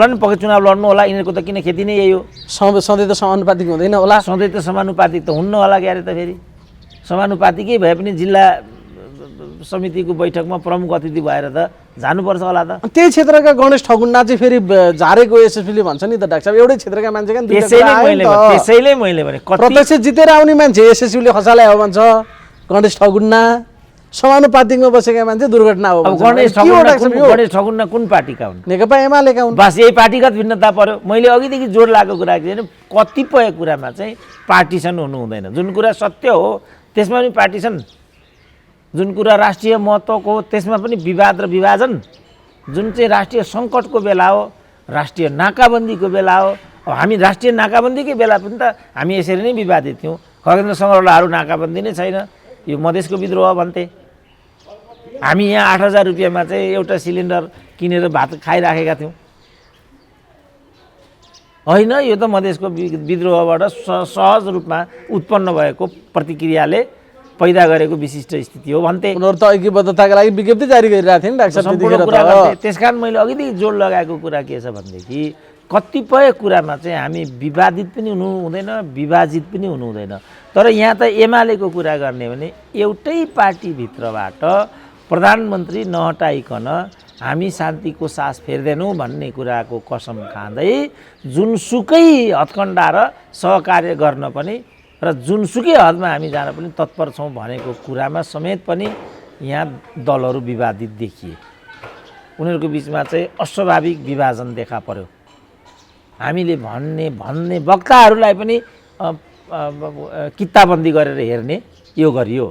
नि, पक्कै चुनाव लड्नु होला। यिनीहरूको त किन खेती नै यही हो। सधैँ त समानुपातिक हुँदैन होला। सधैँ त समानुपातिक त हुन्न होला क्यारे त। फेरि समानुपातिकै भए पनि जिल्ला समितिको बैठकमा प्रमुख अतिथि भएर त जानुपर्छ होला त। त्यही क्षेत्रका गणेश ठगुन्ना चाहिँ फेरि झारेको एसएसपीले भन्छ नि त डाक्टर साहब, एउटै क्षेत्रका मान्छे क्या। त्यसैले मैले भने प्रत्यक्ष जितेर आउने मान्छे एसएसपीले खसालायो भन्छ। गणेश ठगुन्ना समानुपातिकमा बसेका मान्छे दुर्घटना हो। गणेश ठगुन्ना कुन पार्टीका हुन्? नेकपा एमालेका हुन्। बस यही पार्टीगत भिन्नता पर्यो। मैले अघिदेखि जोड लागेको कुरा के कतिपय कुरामा चाहिँ पार्टिसन हुनु हुँदैन। जुन कुरा सत्य हो त्यसमा पनि पार्टिसन, जुन कुरा राष्ट्रिय महत्त्वको हो त्यसमा पनि विवाद र विभाजन, जुन चाहिँ राष्ट्रिय सङ्कटको बेला हो, राष्ट्रिय नाकाबन्दीको बेला हो, अब हामी राष्ट्रिय नाकाबन्दीकै बेला पनि त हामी यसरी नै विवादित थियौँ। खगेन्द्र सङ्ग्रौलाहरू नाकाबन्दी नै छैन, यो मधेसको विद्रोह भन्थे। हामी यहाँ 8,000 रुपियाँमा चाहिँ एउटा सिलिन्डर किनेर भात खाइराखेका थियौँ। होइन, यो त मधेसको विद्रोहबाट सहज रूपमा उत्पन्न भएको प्रतिक्रियाले पैदा गरेको विशिष्ट स्थिति हो भन्थे। उनीहरू त ऐक्यबद्धताका लागि विज्ञप्ति जारी गरिरहेको थिए नि डाक्टर साहब सम्पूर्ण त्यतिखेर कुरा त। गर्थे। त्यसकारण मैले अघिदेखि जोड लगाएको कुरा के छ भनेदेखि कतिपय कुरामा चाहिँ हामी विवादित पनि हुनु हुँदैन, विभाजित पनि हुनु हुँदैन। तर यहाँ त एमालेको कुरा गर्ने भने एउटै पार्टीभित्रबाट प्रधानमन्त्री नहटाइकन हामी शान्तिको सास फेर्दैनौँ भन्ने कुराको कसम खाँदै जुनसुकै हत्कण्डा र सहकार्य गर्न पनि र जुनसुकै हदमा हामी जान पनि तत्पर छौँ भनेको कुरामा समेत पनि यहाँ दलहरू विवादित देखिए। उनीहरूको बिचमा चाहिँ अस्वाभाविक विभाजन देखा पर्यो। हामीले भन्ने वक्ताहरूलाई पनि किताबन्दी गरेर हेर्ने यो गरियो।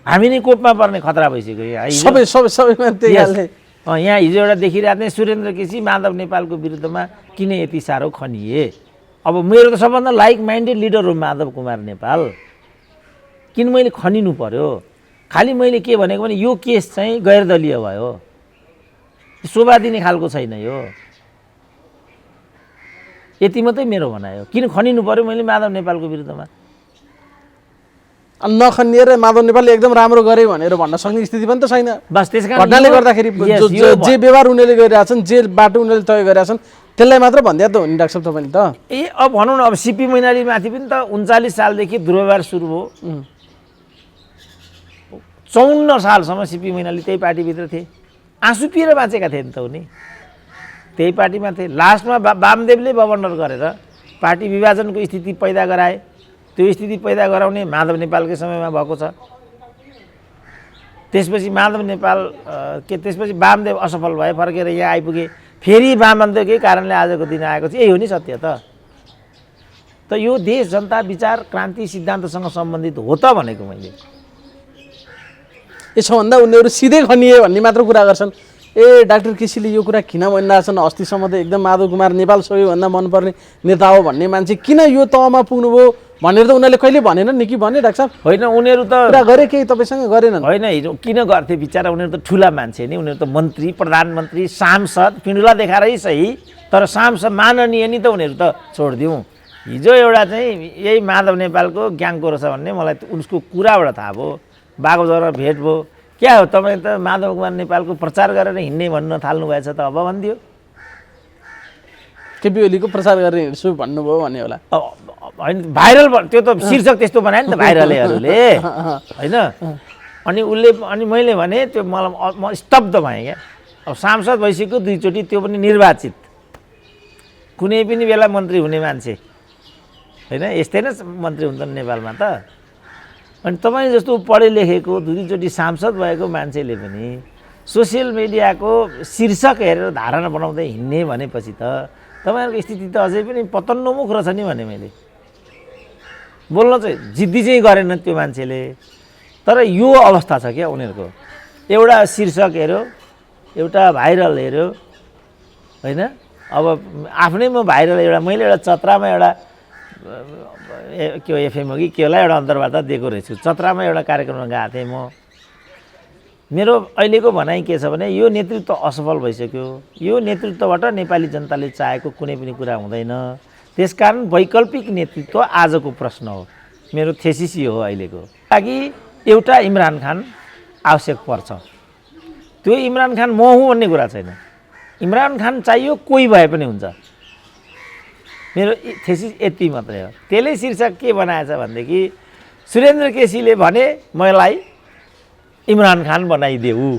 हामी नै कोपमा पर्ने खतरा भइसक्यो। यहाँ सबैमा त्यही हालले। यहाँ हिजो एउटा देखिरहेको थिएँ, सुरेन्द्र केसी माधव नेपालको विरुद्धमा किन यति साह्रो खनिए। अब मेरो त सबभन्दा लाइक माइन्डेड लिडर हो माधव कुमार नेपाल, किन मैले खनिनु पर्यो? खालि मैले के भनेको भने यो केस चाहिँ गैरदलीय भयो, शोभा दिने खालको छैन यो, यति मात्रै मेरो भनाइ हो। किन खनिनु पर्यो मैले माधव नेपालको विरुद्धमा? नखनिएर माधव नेपालले एकदम राम्रो गरे भनेर भन्न सक्ने स्थिति पनि त छैन। बस त्यसकारण घटनाले गर्दाखेरि जे व्यवहार उनीहरूले गरिरहेछन्, जे बाटो उनीहरूले तय गरिरहेछन् त्यसलाई मात्र भन्दै त हो नि डाक्टर साहब तपाईँले त। अब भनौँ न, अब सिपी मैनाली माथि पनि त 39 सालदेखि दुर्व्यवहार सुरु भयो। 54 सालसम्म सिपी मैनाली त्यही पार्टीभित्र थिए, आँसु पिएर बाँचेका थिए नि त उनी, त्यही पार्टीमा थिए। लास्टमा वामदेवले बबन्डर गरेर पार्टी विभाजनको स्थिति पैदा गराए। त्यो स्थिति पैदा गराउने माधव नेपालकै समयमा भएको छ। त्यसपछि माधव नेपाल त्यसपछि वामदेव असफल भए, फर्केर यहाँ आइपुगे। फेरि वामदेवकै कारणले आजको दिन आएको छ। यही हो नि सत्य त यो देश जनता विचार क्रान्ति सिद्धान्तसँग सम्बन्धित हो त भनेको मैले। यसोभन्दा उनीहरू सिधै खनिए भन्ने मात्र कुरा गर्छन्। डाक्टर केसीले यो कुरा किन भनिरहेछन्? अस्तिसम्म त एकदम माधव कुमार नेपाल सबैभन्दा मनपर्ने नेता हो भन्ने मान्छे किन यो तहमा पुग्नुभयो भनेर त उनीहरूले कहिले भनेनन् नि कि भने डाक्टर साहब? होइन, उनीहरू त कुरा गरे केही तपाईँसँग गरेनन्? होइन, हिजो किन गर्थे बिचरा, उनीहरू त ठुला मान्छे नि, उनीहरू त मन्त्री, प्रधानमन्त्री, सांसद, पिँडुला देखाएरै सही, तर सांसद माननीय नि त उनीहरू त छोडिदिउँ। हिजो एउटा चाहिँ यही माधव नेपालको ग्याङको रहेछ भन्ने मलाई उसको कुराबाट थाहा भयो। बागबजारमा भेट भयो। क्या हो तपाईँ त माधव कुमार नेपालको प्रचार गरेर हिँड्ने भन्न थाल्नु भएछ त अब भनिदियो। केपी ओलीको प्रचार गरेर हिँड्छु भन्नुभयो भने होला। होइन, भाइरल त्यो त शीर्षक त्यस्तो बनायो नि त भाइरलहरूले, होइन? अनि मैले भने त्यो मलाई म स्तब्ध भएँ क्या। अब सांसद भइसक्यो 2 चोटि, त्यो पनि निर्वाचित, कुनै पनि बेला मन्त्री हुने मान्छे होइन? यस्तै नै मन्त्री हुन्छन् नेपालमा त। अनि तपाईँ जस्तो पढे लेखेको 2 चोटि सांसद भएको मान्छेले पनि सोसियल मिडियाको शीर्षक हेरेर धारणा बनाउँदै हिँड्ने भनेपछि त तपाईँहरूको स्थिति त अझै पनि पतन्नोमुख रहेछ नि भने मैले। बोल्न चाहिँ जिद्दी चाहिँ गरेन त्यो मान्छेले, तर यो अवस्था छ क्या उनीहरूको। एउटा शीर्षक हेऱ्यो, एउटा भाइरल हेऱ्यो, होइन? अब आफ्नै म भाइरल एउटा मैले एउटा चत्रामा एउटा के एफएम हो कि के होला एउटा अन्तर्वार्ता दिएको रहेछु। चत्रामा एउटा कार्यक्रममा गएको थिएँ म। मेरो अहिलेको भनाइ के छ भने यो नेतृत्व असफल भइसक्यो। यो नेतृत्वबाट नेपाली जनताले चाहेको कुनै पनि कुरा हुँदैन। त्यसकारण वैकल्पिक नेतृत्व आजको प्रश्न हो। मेरो थेसिस यो हो अहिलेको लागि। एउटा इमरान खान आवश्यक पर्छ। त्यो इमरान खान म हुँ भन्ने कुरा छैन। इमरान खान चाहियो, कोही भए पनि हुन्छ। मेरो थेसिस यति मात्रै हो। त्यसले शीर्षक के बनाएछ भनेदेखि सुरेन्द्र केसीले भने मलाई इमरान खान बनाइदेऊ।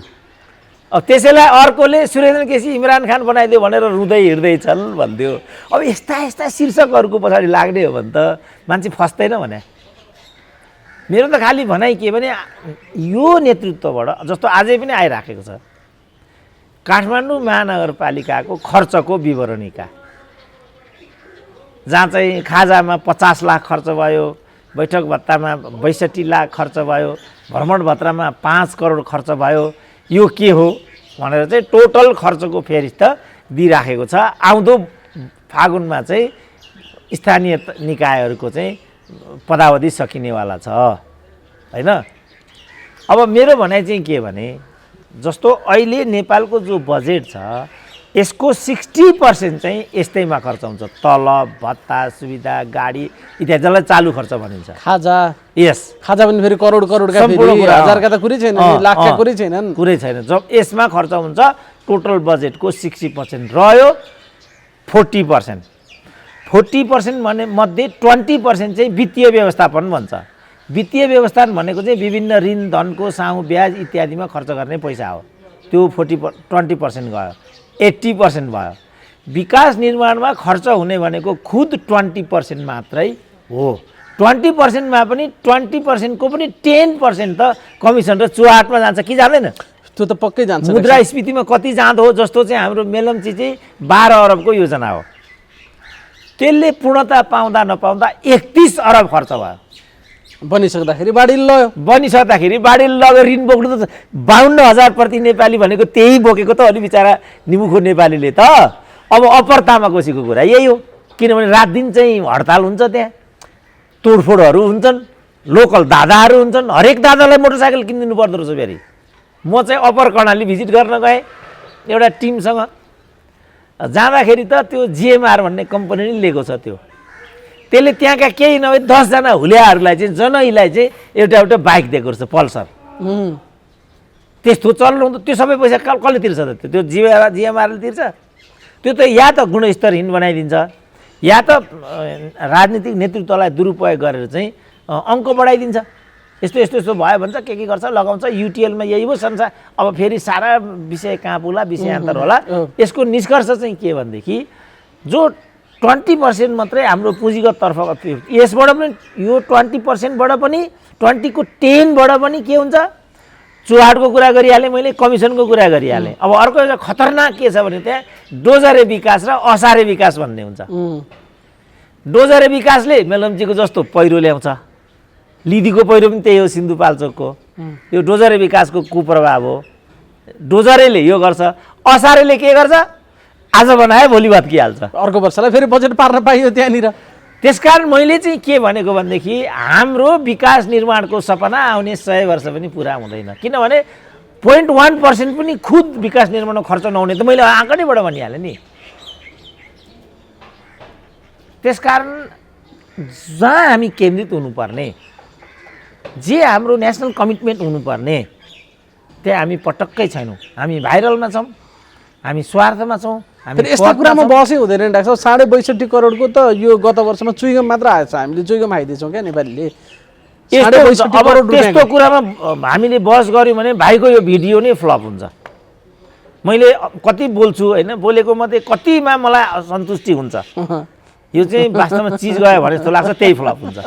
अब त्यसैलाई अर्कोले सुरेन्द्र केसी इमरान खान बनाइदियो भनेर रुँदै हिँड्दैछन् भन्थ्यो। अब यस्ता शीर्षकहरूको पछाडि लाग्ने हो भने त मान्छे फस्दैन भने। मेरो त खालि भनाइ के भने यो नेतृत्वबाट जस्तो आजै पनि आइराखेको छ, काठमाडौँ महानगरपालिकाको खर्चको विवरणिका, जहाँ चाहिँ खाजामा 50 लाख खर्च भयो, बैठक भत्तामा 62 लाख खर्च भयो, भ्रमण भत्तामा 5 करोड खर्च भयो। यो के हो भनेर चाहिँ टोटल खर्चको फेरिस्त दिइराखेको छ। आउँदो फागुनमा चाहिँ स्थानीय निकायहरूको चाहिँ पदावधि सकिनेवाला छ होइन। अब मेरो भनाइ चाहिँ के भने जस्तो अहिले नेपालको जो बजेट छ यसको 60% चाहिँ यस्तैमा खर्च हुन्छ, तलब भत्ता सुविधा गाडी इत्यादि जसलाई चालु खर्च भनिन्छ। खाजा, यस खाजा पनि फेरि करोडका सम्पूर्ण कुरा, हजारका त कुरै छैन, लाखका कुरै छैनन्, कुरै छैन। जब यसमा खर्च हुन्छ टोटल बजेटको 60% रह्यो 40% भने मध्ये 20% चाहिँ वित्तीय व्यवस्थापन भन्छ। वित्तीय व्यवस्थापन भनेको चाहिँ विभिन्न ऋण धनको साहु ब्याज इत्यादिमा खर्च गर्ने पैसा हो, त्यो 20% गयो, 80% भयो। विकास निर्माणमा खर्च हुने भनेको खुद 20% मात्रै हो। 20%मा पनि 20%को पनि 10% त कमिसन र चुहाटमा जान्छ कि जाँदैन? त्यो त पक्कै जान्छ। मुद्रास्फीतिमा कति जाँदो हो? जस्तो चाहिँ हाम्रो मेलम्ची चाहिँ 12 अरबको योजना हो, त्यसले पूर्णता पाउँदा नपाउँदा 31 अरब खर्च भयो। बनिसक्दाखेरि बाढी लग्यो, लगेर ऋण बोक्नु त 52,000 प्रति नेपाली भनेको त्यही बोकेको त अलि बिचरा निमुखो नेपालीले त। अब अप्पर तामाकोसीको कुरा यही हो, किनभने रात दिन चाहिँ हडताल हुन्छ, त्यहाँ तोडफोडहरू हुन्छन्, लोकल दादाहरू हुन्छन्, हरेक दादालाई मोटरसाइकल किनिदिनु पर्दो रहेछ। फेरि म चाहिँ अप्पर कर्णाली भिजिट गर्न गएँ एउटा टिमसँग, जाँदाखेरि त त्यो जिएमआर भन्ने कम्पनीले लिएको छ, त्यसले त्यहाँका केही नभए 10 जना हुलियाहरूलाई चाहिँ जनैलाई चाहिँ एउटा बाइक दिएको रहेछ, पल्सर। त्यस्तो चल्नु त्यो सबै पैसा कसले तिर्छ त? त्यो जिएमआरले तिर्छ? त्यो त या त गुणस्तरहीन बनाइदिन्छ या त राजनीतिक नेतृत्वलाई दुरुपयोग गरेर चाहिँ अङ्क बढाइदिन्छ। यस्तो भयो भन्छ, के गर्छ, लगाउँछ। युटिएलमा यही हो संसार। अब फेरि सारा विषय कहाँ पुग्ला, विषयान्तर होला। यसको निष्कर्ष चाहिँ के भनेदेखि जो 20% मात्रै हाम्रो पुँजीगत तर्फ, यसबाट पनि यो 20%बाट पनि 20 को 10बाट पनि के हुन्छ? चुहाटको कुरा गरिहालेँ मैले, कमिसनको कुरा गरिहालेँ। अब अर्को एउटा खतरनाक के छ भने त्यहाँ डोजरे विकास र असारे विकास भन्ने हुन्छ। डोजरे विकासले मेलम्चीको जस्तो पहिरो ल्याउँछ, लिदीको पहिरो पनि त्यही हो, सिन्धुपाल्चोकको। यो डोजरे विकासको कुप्रभाव हो। डोजरेले यो गर्छ, असारेले के गर्छ? आज बनायो भोलि भत्किहाल्छ, अर्को वर्षलाई फेरि बजेट पार्न पाइयो त्यहाँनिर। त्यसकारण मैले चाहिँ के भनेको भनेदेखि हाम्रो विकास निर्माणको सपना आउने 100 वर्ष पनि पुरा हुँदैन, किनभने 0.1% पनि खुद विकास निर्माणमा खर्च नहुने त मैले आँकडाबाट भनिहालेँ नि। त्यसकारण जहाँ हामी केन्द्रित हुनुपर्ने, जे हाम्रो नेसनल कमिटमेन्ट हुनुपर्ने, त्यहाँ हामी पटक्कै छैनौँ। हामी भाइरलमा छौँ, हामी स्वार्थमा छौँ। यस्ता कुरामा बसै हुँदैन डाक्टर साहब। 62 करोडको त यो गत वर्षमा चुइगम मात्र आएछ, हामीले चुइगम खाइदिन्छौँ क्या नेपालीले। त्यस्तो कुरामा हामीले बहस गऱ्यौँ भने भाइको यो भिडियो नै फ्लप हुन्छ। मैले कति बोल्छु होइन, बोलेको मात्रै कतिमा मलाई असन्तुष्टि हुन्छ। यो चाहिँ वास्तवमा चिज गयो भने जस्तो लाग्छ, त्यही फ्लप हुन्छ।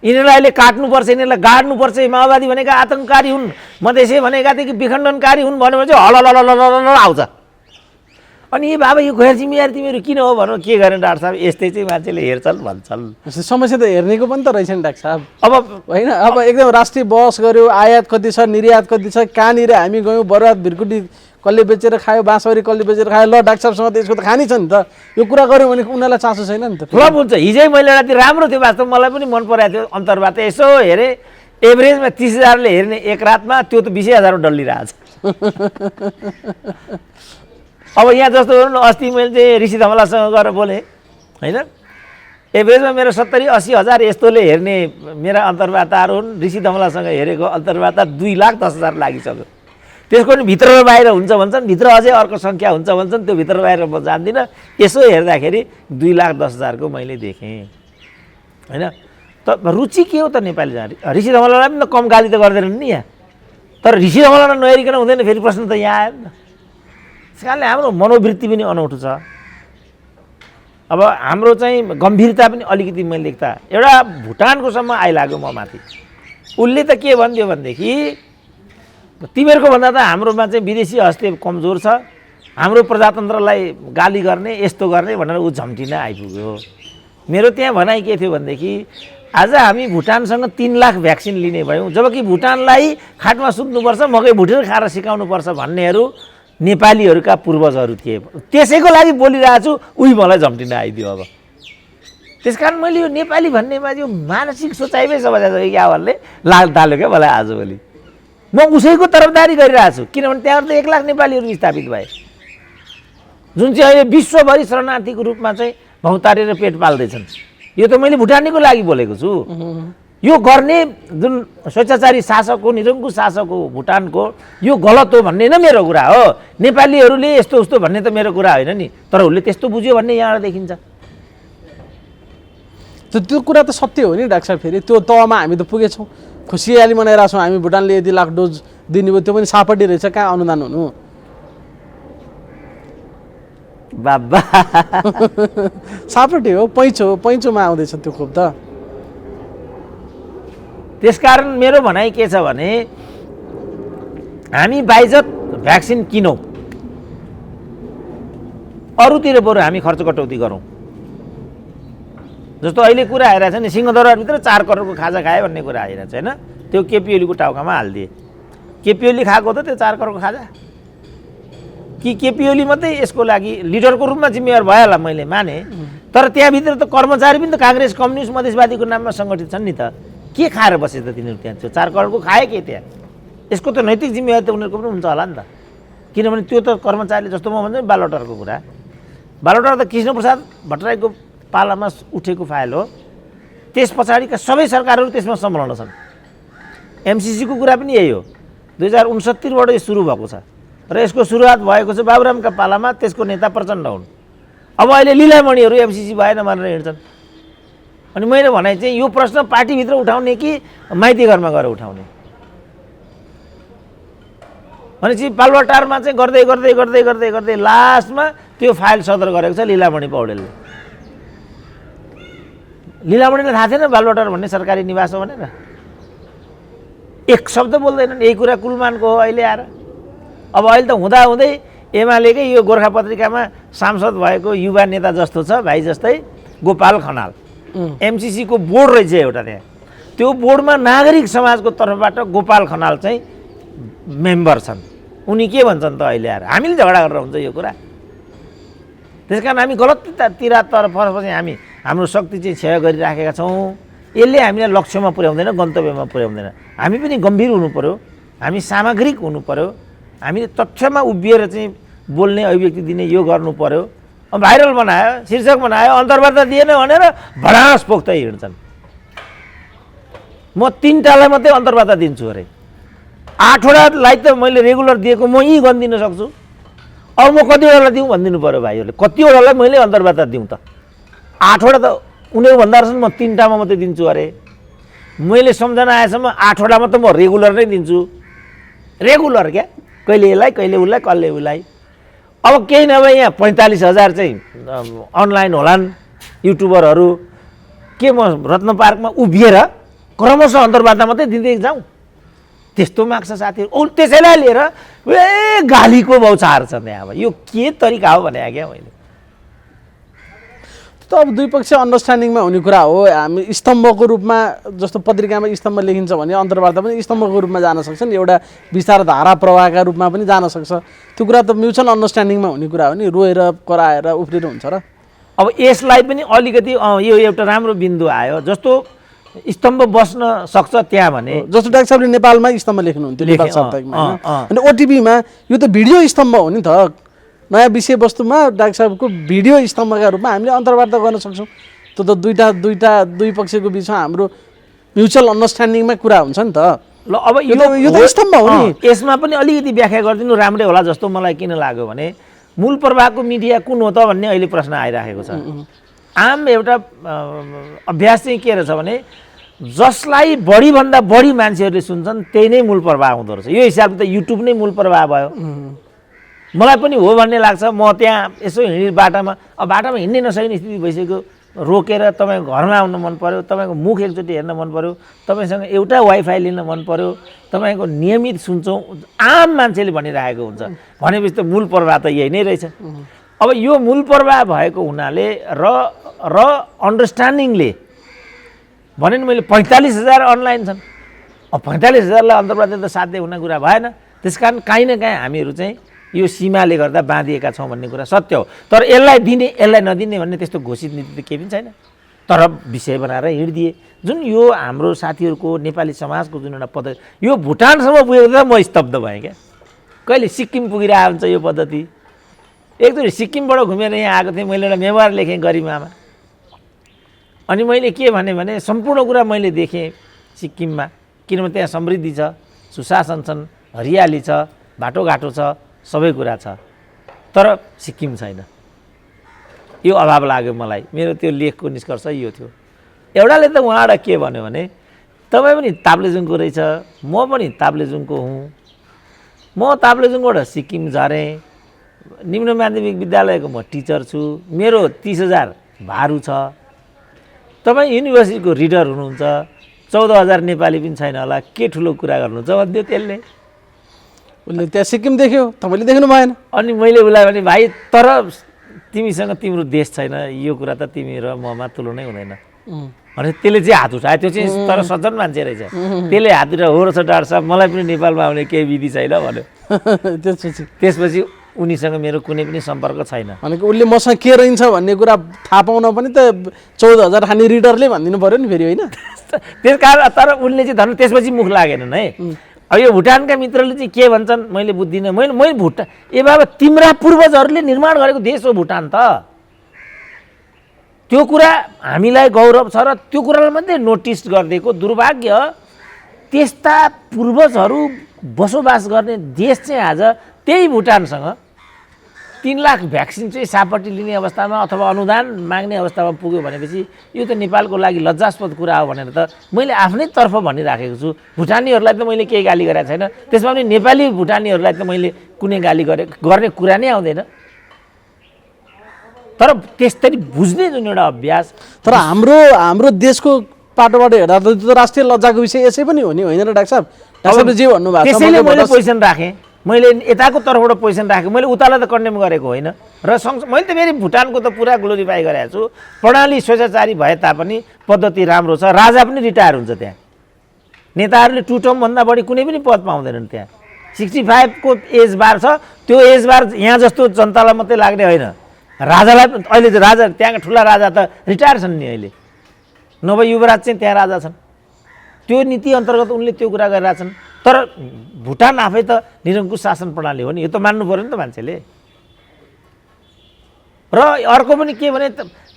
यिनीहरूलाई अहिले काट्नुपर्छ, यिनीहरूलाई गाड्नुपर्छ। माओवादी भनेका आतङ्ककारी हुन्, मधेसी भनेका थिए कि विखण्डनकारी हुन् भन्यो भने चाहिँ हल आउँछ। अनि ए बाबा यो गैर जिम्मेवारी तिमीहरू किन हो भन्नु, के गर्ने डाक्टर साहब? यस्तै चाहिँ मान्छेले हेर्छन् भन्छन्। समस्या त हेर्नेको पनि त रहेछ नि डाक्टर साहब। अब होइन, अब एकदम राष्ट्रिय बहस गऱ्यो, आयात कति छ, निर्यात कति छ, कहाँनिर हामी गयौँ, बरुवात भिरकुटी कसले बेचेर खायो, बाँसबारी कसले बेचेर खायो, ल डाक्टर साहबसँग त यसको त खानी छ नि त। यो कुरा गऱ्यो भने उनीहरूलाई चासो छैन नि त। फ्लप हुन्छ। हिजै मैले राति राम्रो थियो, वास्तव मलाई पनि मन परेको थियो अन्तर्वार्ता। यसो हेरेँ, एभरेजमा 30,000ले हेर्ने एक रातमा, त्यो त 20,000 डल्लिरहेछ। अब यहाँ जस्तो गरौँ न, अस्ति मैले चाहिँ ऋषि धमलासँग गएर बोलेँ होइन, एभरेजमा मेरो 70-80 हजार यस्तोले हेर्ने मेरा अन्तर्वार्ताहरू हुन्। ऋषि धमलासँग हेरेको अन्तर्वार्ता 2,10,000 लागिसक्यो। त्यसको पनि भित्र र बाहिर हुन्छ भन्छन्, भित्र अझै अर्को सङ्ख्या हुन्छ भन्छन्, त्यो भित्र बाहिर म जान्दिनँ। यसो हेर्दाखेरि 2,10,000को मैले देखेँ होइन। त रुचि के हो त नेपाली जाने? ऋषि धमलालाई पनि त कम गाली त गर्दैनन् नि यहाँ, तर ऋषि धमलालाई नहेरिकन हुँदैन। फेरि प्रश्न त यहाँ आयो नि त। त्यस कारणले हाम्रो मनोवृत्ति पनि अनौठो छ। अब हाम्रो चाहिँ गम्भीरता पनि अलिकति मैले देख्दा एउटा भुटानको सम्म आइलाग्यो म माथि। उसले त के भनिदियो भनेदेखि तिमीहरूको भन्दा त हाम्रोमा चाहिँ विदेशी हस्तक्षेप कमजोर छ, हाम्रो प्रजातन्त्रलाई गाली गर्ने यस्तो गर्ने भनेर ऊ झम्टिन आइपुग्यो। मेरो त्यहाँ भनाइ के थियो भनेदेखि आज हामी भुटानसँग 3 लाख भ्याक्सिन लिने भयौँ, जबकि भुटानलाई खाटमा सुत्नुपर्छ, मकै भुटेर खाएर सिकाउनुपर्छ भन्नेहरू नेपालीहरूका पूर्वजहरू थिए, त्यसैको लागि बोलिरहेको छु, उही मलाई झम्टिन आइदियो। अब त्यसकारण मैले यो नेपाली भन्नेमा यो मानसिक सोचाइमै समस्या छ यावरले थाल्यो क्या मलाई आजभोलि। म उसैको तरफदारी गरिरहेको छु, किनभने त्यहाँ त 1 लाख नेपालीहरू विस्थापित भए, जुन चाहिँ अहिले विश्वभरि शरणार्थीको रूपमा चाहिँ भौतारेर पेट पाल्दैछन्। यो त मैले भुटानीको लागि बोलेको छु। यो गर्ने जुन स्वेच्छाचारी शासक हो, निरङ्कुश शासक हो भुटानको, यो गलत हो भन्ने न मेरो कुरा हो। नेपालीहरूले यस्तो उस्तो भन्ने त मेरो कुरा होइन नि, तर उसले त्यस्तो बुझ्यो भन्ने यहाँबाट देखिन्छ। त्यो कुरा त सत्य हो नि डाक्टर साहब। फेरि त्यो तहमा हामी त पुगेछौँ, खुसियाली मनाइरहेको छौँ हामी। भुटानले यति लाख डोज दिने भयो, त्यो पनि सापट्टि रहेछ, कहाँ अनुदान हुनु बाबा। सापट्टि हो, पैँचोमा आउँदैछ त्यो खोप त। त्यसकारण मेरो भनाइ के छ भने हामी बाइजत भ्याक्सिन किनौँ, अरूतिर बरु हामी खर्च कटौती गरौँ। जस्तो अहिले कुरा आइरहेछ नि, सिंहदरबारभित्र 4 करोडको खाजा खायो भन्ने कुरा आइरहेछ होइन, त्यो केपी ओलीको टाउकामा हालिदिए। केपी ओली खाएको त त्यो 4 करोडको खाजा कि केपी ओली मात्रै यसको लागि लिडरको रूपमा जिम्मेवार भयो होला, मैले माने। तर त्यहाँभित्र त कर्मचारी पनि त काङ्ग्रेस कम्युनिस्ट मधेसवादीको नाममा सङ्गठित छन् नि त। के खाएर बसे त तिनीहरू त्यहाँ? त्यो 4 करोडको खाए के त्यहाँ? यसको त नैतिक जिम्मेवारी त उनीहरूको पनि हुन्छ होला नि त, किनभने त्यो त कर्मचारीले जस्तो म भन्छु नि बालवाटारको कुरा, बालवाटार त कृष्णप्रसाद भट्टराईको पालामा उठेको फाइल हो। त्यस पछाडिका सबै सरकारहरू त्यसमा संलग्न छन्। एमसिसीको कुरा पनि यही हो, 2069बाट यो सुरु भएको छ र यसको सुरुवात भएको छ बाबुरामका पालामा, त्यसको नेता प्रचण्ड हुन्। अब अहिले लीलामणिहरू एमसिसी भएन भनेर हिँड्छन्। अनि मैले भनाइ चाहिँ यो प्रश्न पार्टीभित्र उठाउने कि माइती घरमा गएर उठाउने? भनेपछि बालवाटारमा चाहिँ गर्दै गर्दै गर्दै गर्दै गर्दै लास्टमा त्यो फाइल सदर गरेको छ लीलामणि पौडेलले। लीलामणिलाई थाहा थिएन बालवाटार भन्ने सरकारी निवास हो भनेर? एक शब्द बोल्दैनन्। यही कुरा कुलमानको हो अहिले आएर। अब अहिले त हुँदाहुँदै एमालेकै यो गोर्खा पत्रिकामा सांसद भएको युवा नेता जस्तो छ, भाइ जस्तै, गोपाल खनाल, एमसिसीको बोर्ड रहेछ एउटा त्यहाँ। त्यो बोर्डमा नागरिक समाजको तर्फबाट गोपाल खनाल चाहिँ मेम्बर छन्। उनी के भन्छन् त अहिले आएर? हामीले झगडा गरेर हुन्छ यो कुरा? त्यस कारण हामी गलततिरतर्फ चाहिँ हामी हाम्रो शक्ति चाहिँ क्षय गरिराखेका छौँ। यसले हामीलाई लक्ष्यमा पुर्याउँदैन, गन्तव्यमा पुर्याउँदैन। हामी पनि गम्भीर हुनु पऱ्यो, हामी सामग्रिक हुनु पऱ्यो, हामीले तथ्यमा उभिएर चाहिँ बोल्ने, अभिव्यक्ति दिने यो गर्नु पऱ्यो। भाइरल बनायो, शीर्षक बनायो, अन्तर्वार्ता दिएन भनेर भडास पोख्दै हिँड्छन्। म 3टालाई मात्रै अन्तर्वार्ता दिन्छु अरे, 8वटालाई त मैले रेगुलर दिएको म यहीँ गनिदिन सक्छु। अब म कतिवटालाई दिउँ भनिदिनु पऱ्यो भाइहरूले, कतिवटालाई मैले अन्तर्वार्ता दिउँ त? 8वटा त उनीहरू भन्दा रहेछन्, म 3टामा मात्रै दिन्छु अरे। मैले सम्झना आएसम्म 8वटामा त म रेगुलर नै दिन्छु। रेगुलर क्या, कहिले यसलाई कहिले उसलाई कसले उसलाई। अब केही नभए यहाँ 45,000 चाहिँ अनलाइन होलान् युट्युबरहरू। के म रत्न पार्कमा उभिएर क्रमशः अन्तर्वार्ता मात्रै दिँदै जाउँ? त्यस्तो माग्छ साथीहरू। त्यसैलाई लिएर गालीको बौछार छ त्यहाँ। अब यो के तरिका हो भने क्या मैले त अब दुई पक्ष अन्डरस्ट्यान्डिङमा हुने कुरा हो। हामी स्तम्भको रूपमा, जस्तो पत्रिकामा स्तम्भ लेखिन्छ भने अन्तर्वार्ता पनि स्तम्भको रूपमा जान सक्छन्, एउटा विचारधारा प्रवाहका रूपमा पनि जान सक्छ। त्यो कुरा त म्युचुअल अन्डरस्ट्यान्डिङमा हुने कुरा हो नि, रोएर कराएर उफ्रिएर हुन्छ र। अब यसलाई पनि अलिकति यो एउटा राम्रो बिन्दु आयो, जस्तो स्तम्भ बस्न सक्छ त्यहाँ भने, जस्तो डाक्टर साहबले नेपालमा स्तम्भ लेख्नुहुन्थ्यो नेपाल साप्ताहिकमा, अनि ओटिभीमा यो त भिडियो स्तम्भ हो नि त। नयाँ विषयवस्तुमा डाक्टर साहबको भिडियो स्तम्भका रूपमा हामीले अन्तर्वार्ता गर्न सक्छौँ। त्यो त दुई पक्षको बिचमा हाम्रो म्युचुअल अन्डरस्ट्यान्डिङमा कुरा हुन्छ नि त। ल अब यो त स्तम्भ हो नि। यसमा पनि अलिकति व्याख्या गरिदिनु राम्रै होला जस्तो मलाई किन लाग्यो भने, मूल प्रवाहको मिडिया कुन हो त भन्ने अहिले प्रश्न आइराखेको छ। आम एउटा अभ्यास चाहिँ के रहेछ भने, जसलाई बढीभन्दा बढी मान्छेहरूले सुन्छन् त्यही नै मूल प्रवाह हुँदो रहेछ। यो हिसाबले त युट्युब नै मूल प्रवाह भयो। मलाई पनि हो भन्ने लाग्छ। म त्यहाँ यसो हिँडी बाटामा हिँड्नै नसक्ने स्थिति भइसक्यो, रोकेर तपाईँको घरमा आउनु मन पऱ्यो, तपाईँको मुख एकचोटि हेर्न मन पऱ्यो, तपाईँसँग एउटा वाइफाई लिन मन पऱ्यो, तपाईँको नियमित सुन्छौँ, आम मान्छेले भनिरहेको हुन्छ भनेपछि त मूल प्रवाह त यही नै रहेछ। अब यो मूल प्रवाह भएको हुनाले र अन्डरस्ट्यान्डिङले भने नि मैले 45,000 अनलाइन छन्। अब 45,000लाई अन्तर्वार्ता त साध्य हुने कुरा भएन। त्यस कारण काहीँ न काहीँ हामीहरू चाहिँ यो सीमाले गर्दा बाँधिएका छौँ भन्ने कुरा सत्य हो। तर यसलाई दिने यसलाई नदिने भन्ने त्यस्तो घोषित नीति त केही पनि छैन। तर विषय बनाएर हिँडिदिए। जुन यो हाम्रो साथीहरूको नेपाली समाजको जुन एउटा पद्धति, यो भुटानसम्म पुगेको त म स्तब्ध भएँ क्या। कहिले सिक्किम पुगिरहेको हुन्छ यो पद्धति। एकचोटि सिक्किमबाट घुमेर यहाँ आएको थिएँ, मैले एउटा मेमोयर लेखेँ गरिमामा। अनि मैले के भने सम्पूर्ण कुरा मैले देखेँ सिक्किममा, किनभने त्यहाँ समृद्धि छ, सुशासन छन्, हरियाली छ, बाटोघाटो छ, सबै कुरा छ। तर सिक्किम छैन। यो अभाव लाग्यो मलाई। मेरो त्यो लेखको निष्कर्ष यो थियो। एउटाले त उहाँबाट के भन्यो भने तपाईँ पनि ताप्लेजुङको रहेछ, म पनि ताप्लेजुङको हुँ, म ताप्लेजुङबाट सिक्किम झरेँ, निम्न माध्यमिक विद्यालयको म टिचर छु, मेरो 30,000 भारू छ, तपाईँ युनिभर्सिटीको रिडर हुनुहुन्छ, 14,000 नेपाली पनि छैन होला, के ठुलो कुरा गर्नुहुन्छ भन्थ्यो त्यसले। उसले त्यहाँ सिक्किम देख्यो, तपाईँले देख्नु भएन। अनि मैले उसलाई भने भाइ तर तिमीसँग तिम्रो देश छैन, यो कुरा त तिमी र ममा तुलनै हुँदैन। अनि त्यसले चाहिँ हात उठायो। त्यो चाहिँ तर सज्जन मान्छे रहेछ। त्यसले हात उठायो, हो रहेछ डाक्टर साहब, मलाई पनि नेपालमा आउने केही विधि छैन भन्यो। त्यसपछि उनीसँग मेरो कुनै पनि सम्पर्क छैन। भनेको उसले मसँग के रहन्छ भन्ने कुरा थाहा पाउन पनि त 14,000 खाने रिडरले भनिदिनु पऱ्यो नि फेरि, होइन? त्यस कारण तर उनले चाहिँ धन त्यसपछि मुख लागेनन् है। अब यो भुटानका मित्रले चाहिँ के भन्छन् मैले बुझ्दिनँ। मैले भुटान ए बाबा तिम्रा पूर्वजहरूले निर्माण गरेको देश हो भुटान त। त्यो कुरा हामीलाई गौरव छ र त्यो कुरालाई मात्रै नोटिस गरिदिएको दुर्भाग्य। त्यस्ता पूर्वजहरू बसोबास गर्ने देश चाहिँ आज त्यही भुटानसँग 3 लाख भ्याक्सिन चाहिँ सापट्टि लिने अवस्थामा अथवा अनुदान माग्ने अवस्थामा पुग्यो भनेपछि यो त नेपालको लागि लज्जास्पद कुरा हो भनेर त मैले आफ्नै तर्फ भनिराखेको छु। भुटानीहरूलाई त मैले केही गाली गरेको छैन, त्यसमा पनि नेपाली भुटानीहरूलाई त मैले कुनै गाली गर्ने कुरा नै आउँदैन। तर त्यसरी बुझ्ने जुन एउटा अभ्यास। तर हाम्रो देशको पाटोबाट हेर्दा त त्यो राष्ट्रिय लज्जाको विषय यसै पनि हो नि, होइन र डाक्टर साहब? डाक्टर साहबले जे भन्नुभएको छ त्यसैले मैले पोजिसन राखेँ। मैले यताको तर्फबाट पोजिसन राखेँ। मैले उतालाई त कन्डेम गरेको होइन र मैले त फेरि भुटानको त पुरा ग्लोरिफाई गरेको छु। प्रणाली स्वेच्छाचारी भए तापनि पद्धति राम्रो छ। राजा पनि रिटायर हुन्छ त्यहाँ। नेताहरूले 2 टर्मभन्दा बढी कुनै पनि पद पाउँदैनन् त्यहाँ। 65 को एज बार छ। त्यो एज बार यहाँ जस्तो जनतालाई मात्रै लाग्ने होइन, राजालाई अहिले राजा त्यहाँका ठुला राजा त रिटायर छन् नि अहिले, नभए युवराज चाहिँ त्यहाँ राजा छन्। त्यो नीति अन्तर्गत उनले त्यो कुरा गरिरहेछन्। तर भुटान आफै त निरङ्कुश शासन प्रणाली हो नि, यो त मान्नु पऱ्यो नि त मान्छेले। र अर्को पनि के भने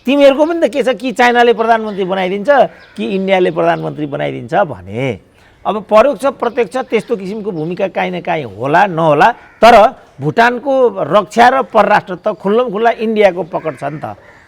तिमीहरूको पनि त के छ कि चाइनाले प्रधानमन्त्री बनाइदिन्छ कि इन्डियाले प्रधानमन्त्री बनाइदिन्छ भने। अब परोक्ष प्रत्यक्ष त्यस्तो किसिमको भूमिका काहीँ न काहीँ होला नहोला, तर भुटानको रक्षा र परराष्ट्र त खुल्लम खुल्ला इन्डियाको पकड छ नि त।